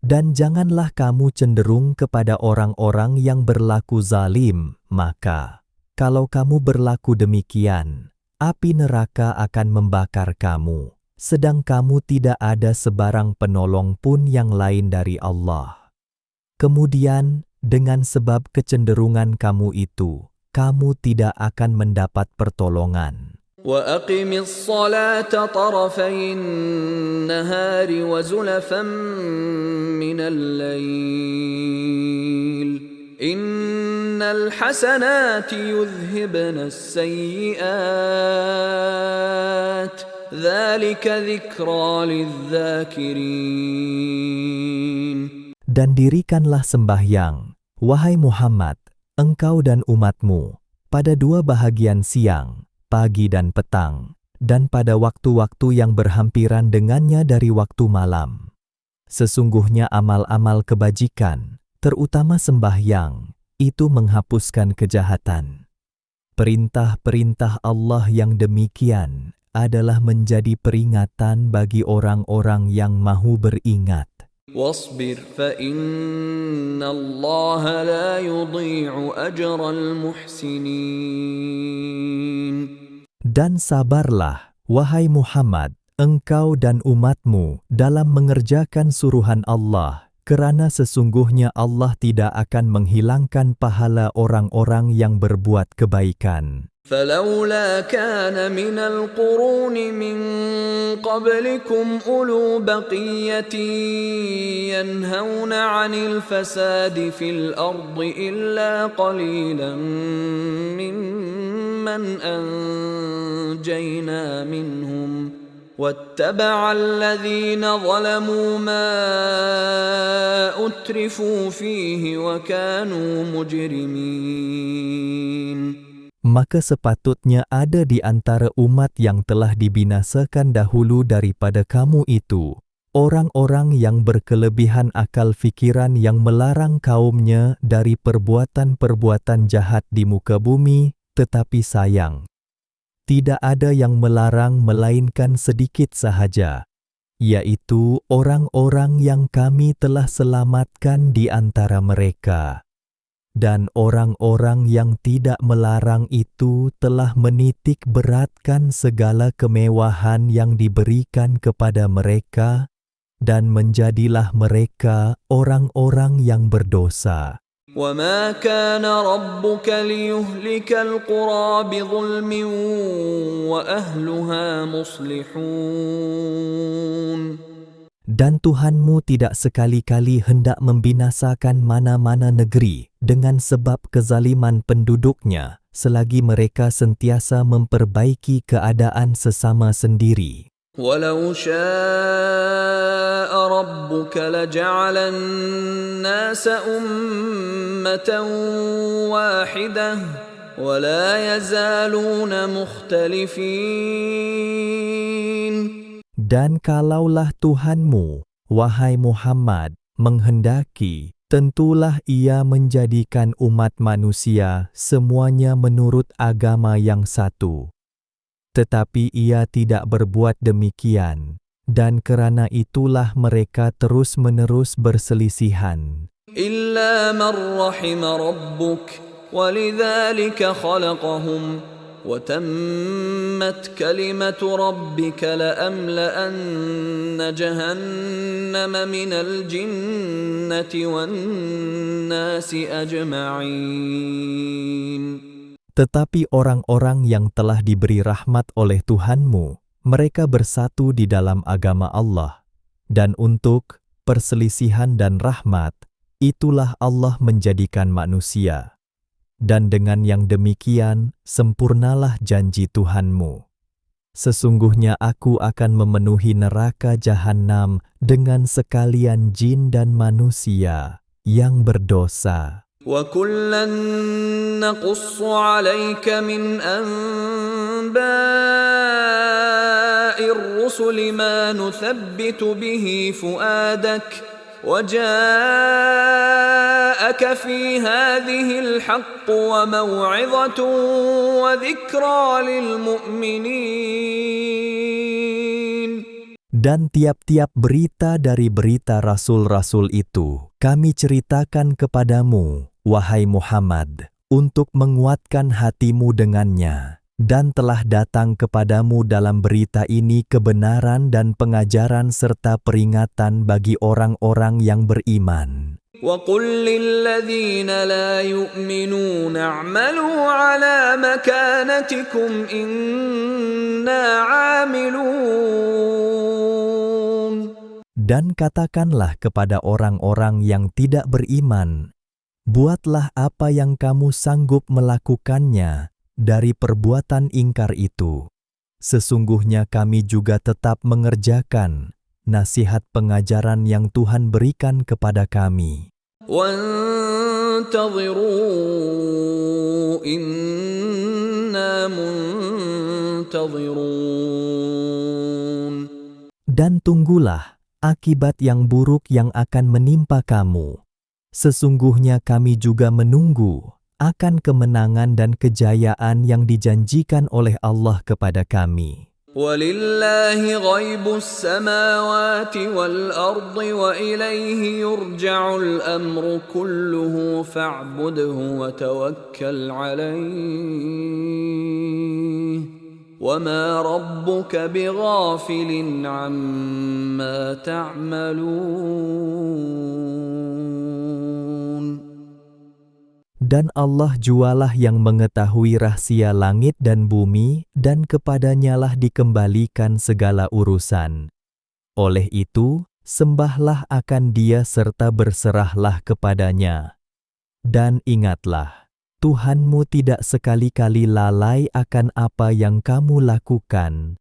Speaker 2: Dan janganlah kamu cenderung kepada orang-orang yang berlaku zalim, maka, kalau kamu berlaku demikian, api neraka akan membakar kamu, sedang kamu tidak ada sebarang penolong pun yang lain dari Allah. Kemudian, dengan sebab kecenderungan kamu itu, kamu tidak akan mendapat pertolongan.
Speaker 1: وَأَقِمِ الصَّلَاةَ طَرَفَيِ النَّهَارِ وَزُلَفًا مِّنَ اللَّيْلِ إِنَّ الْحَسَنَاتِ يُذْهِبْنَ السَّيِّئَاتِ ذَلِكَ ذِكْرَى لِلذَّاكِرِينَ.
Speaker 2: Dan dirikanlah sembahyang, wahai Muhammad, engkau dan umatmu, pada dua bahagian siang, pagi dan petang, dan pada waktu-waktu yang berhampiran dengannya dari waktu malam. Sesungguhnya amal-amal kebajikan, terutama sembahyang, itu menghapuskan kejahatan. Perintah-perintah Allah yang demikian adalah menjadi peringatan bagi orang-orang yang mahu beringat.
Speaker 1: واصبر فإن الله لا يضيع أجر المحسنين.
Speaker 2: Dan sabarlah, wahai Muhammad, engkau dan umatmu dalam mengerjakan suruhan Allah, kerana sesungguhnya Allah tidak akan menghilangkan pahala orang-orang yang berbuat kebaikan.
Speaker 1: فلولا كان من القرون من قبلكم أولو بقية ينهون عن الفساد في الأرض إلا قليلا ممن أنجينا منهم واتبع الذين ظلموا ما أترفوا فيه وكانوا مجرمين.
Speaker 2: Maka sepatutnya ada di antara umat yang telah dibinasakan dahulu daripada kamu itu, orang-orang yang berkelebihan akal fikiran yang melarang kaumnya dari perbuatan-perbuatan jahat di muka bumi, tetapi sayang, tidak ada yang melarang melainkan sedikit sahaja, yaitu orang-orang yang kami telah selamatkan di antara mereka. Dan orang-orang yang tidak melarang itu telah menitik beratkan segala kemewahan yang diberikan kepada mereka, dan menjadilah mereka orang-orang yang berdosa.
Speaker 1: وَمَا كَانَ رَبُّكَ لِيُهْلِكَ الْقُرَى بِظُلْمٍ وَأَهْلُهَا مُصْلِحُونَ.
Speaker 2: Dan Tuhanmu tidak sekali-kali hendak membinasakan mana-mana negeri dengan sebab kezaliman penduduknya, selagi mereka sentiasa memperbaiki keadaan sesama sendiri.
Speaker 1: وَلَوْ شَاءَ رَبُّكَ لَجَعَلَ النَّاسَ أُمَّةً وَاحِدَةً وَلَا يَزَالُونَ مُخْتَلِفِينَ.
Speaker 2: Dan kalaulah Tuhanmu, wahai Muhammad, menghendaki, tentulah Ia menjadikan umat manusia semuanya menurut agama yang satu. Tetapi Ia tidak berbuat demikian, dan kerana itulah mereka terus-menerus berselisihan.
Speaker 1: إِلَّا مَنْ رَحِمَ رَبُّكَ وَلِذَلِكَ خَلَقَهُمْ وَتَمَّتْ كَلِمَةُ رَبِّكَ لَأَمْلَأَنَّ جَهَنَّمَ مِنَ الْجِنَّةِ وَالنَّاسِ أَجْمَعِينَ.
Speaker 2: Tetapi orang-orang yang telah diberi rahmat oleh Tuhanmu, mereka bersatu di dalam agama Allah. Dan untuk perselisihan dan rahmat, itulah Allah menjadikan manusia. Dan dengan yang demikian, sempurnalah janji Tuhanmu. Sesungguhnya aku akan memenuhi neraka jahanam dengan sekalian jin dan manusia yang berdosa.
Speaker 1: وَكُلًّا نَّقُصُّ عَلَيْكَ مِنْ أَنبَاءِ الرُّسُلِ مَا نُثَبِّتُ بِهِ فُؤَادَكَ وَجَاءَكَ فِي هَٰذِهِ الْحَقُّ وَمَوْعِظَةٌ وَذِكْرَىٰ لِلْمُؤْمِنِينَ.
Speaker 2: Dan tiap-tiap berita dari berita rasul-rasul itu kami ceritakan kepadamu, wahai Muhammad, untuk menguatkan hatimu dengannya. Dan telah datang kepadamu dalam berita ini kebenaran dan pengajaran serta peringatan bagi orang-orang yang beriman.
Speaker 1: وَقُل لِّلَّذِينَ لَا يُؤْمِنُونَ اعْمَلُوا عَلَىٰ مَكَانَتِكُمْ إِنَّا عَامِلُونَ.
Speaker 2: Dan katakanlah kepada orang-orang yang tidak beriman, buatlah apa yang kamu sanggup melakukannya dari perbuatan ingkar itu. Sesungguhnya kami juga tetap mengerjakan nasihat pengajaran yang Tuhan berikan kepada kami.
Speaker 1: وَانْتَظِرُوا إِنَّا مُنْتَظِرُونَ.
Speaker 2: Dan tunggulah akibat yang buruk yang akan menimpa kamu. Sesungguhnya kami juga menunggu akan kemenangan dan kejayaan yang dijanjikan oleh Allah kepada kami.
Speaker 1: وَلِلَّهِ غَيْبُ السَّمَاوَاتِ وَالْأَرْضِ وَإِلَيْهِ يُرْجَعُ الْأَمْرُ كُلُّهُ فَاعْبُدْهُ وَتَوَكَّلْ عَلَيْهِ وَمَا رَبُّكَ بِغَافِلٍ عَمَّا تَعْمَلُونَ.
Speaker 2: Dan Allah jualah yang mengetahui rahasia langit dan bumi, dan kepadanyalah dikembalikan segala urusan. Oleh itu, sembahlah akan Dia serta berserahlah kepadanya. Dan ingatlah, Tuhanmu tidak sekali-kali lalai akan apa yang kamu lakukan,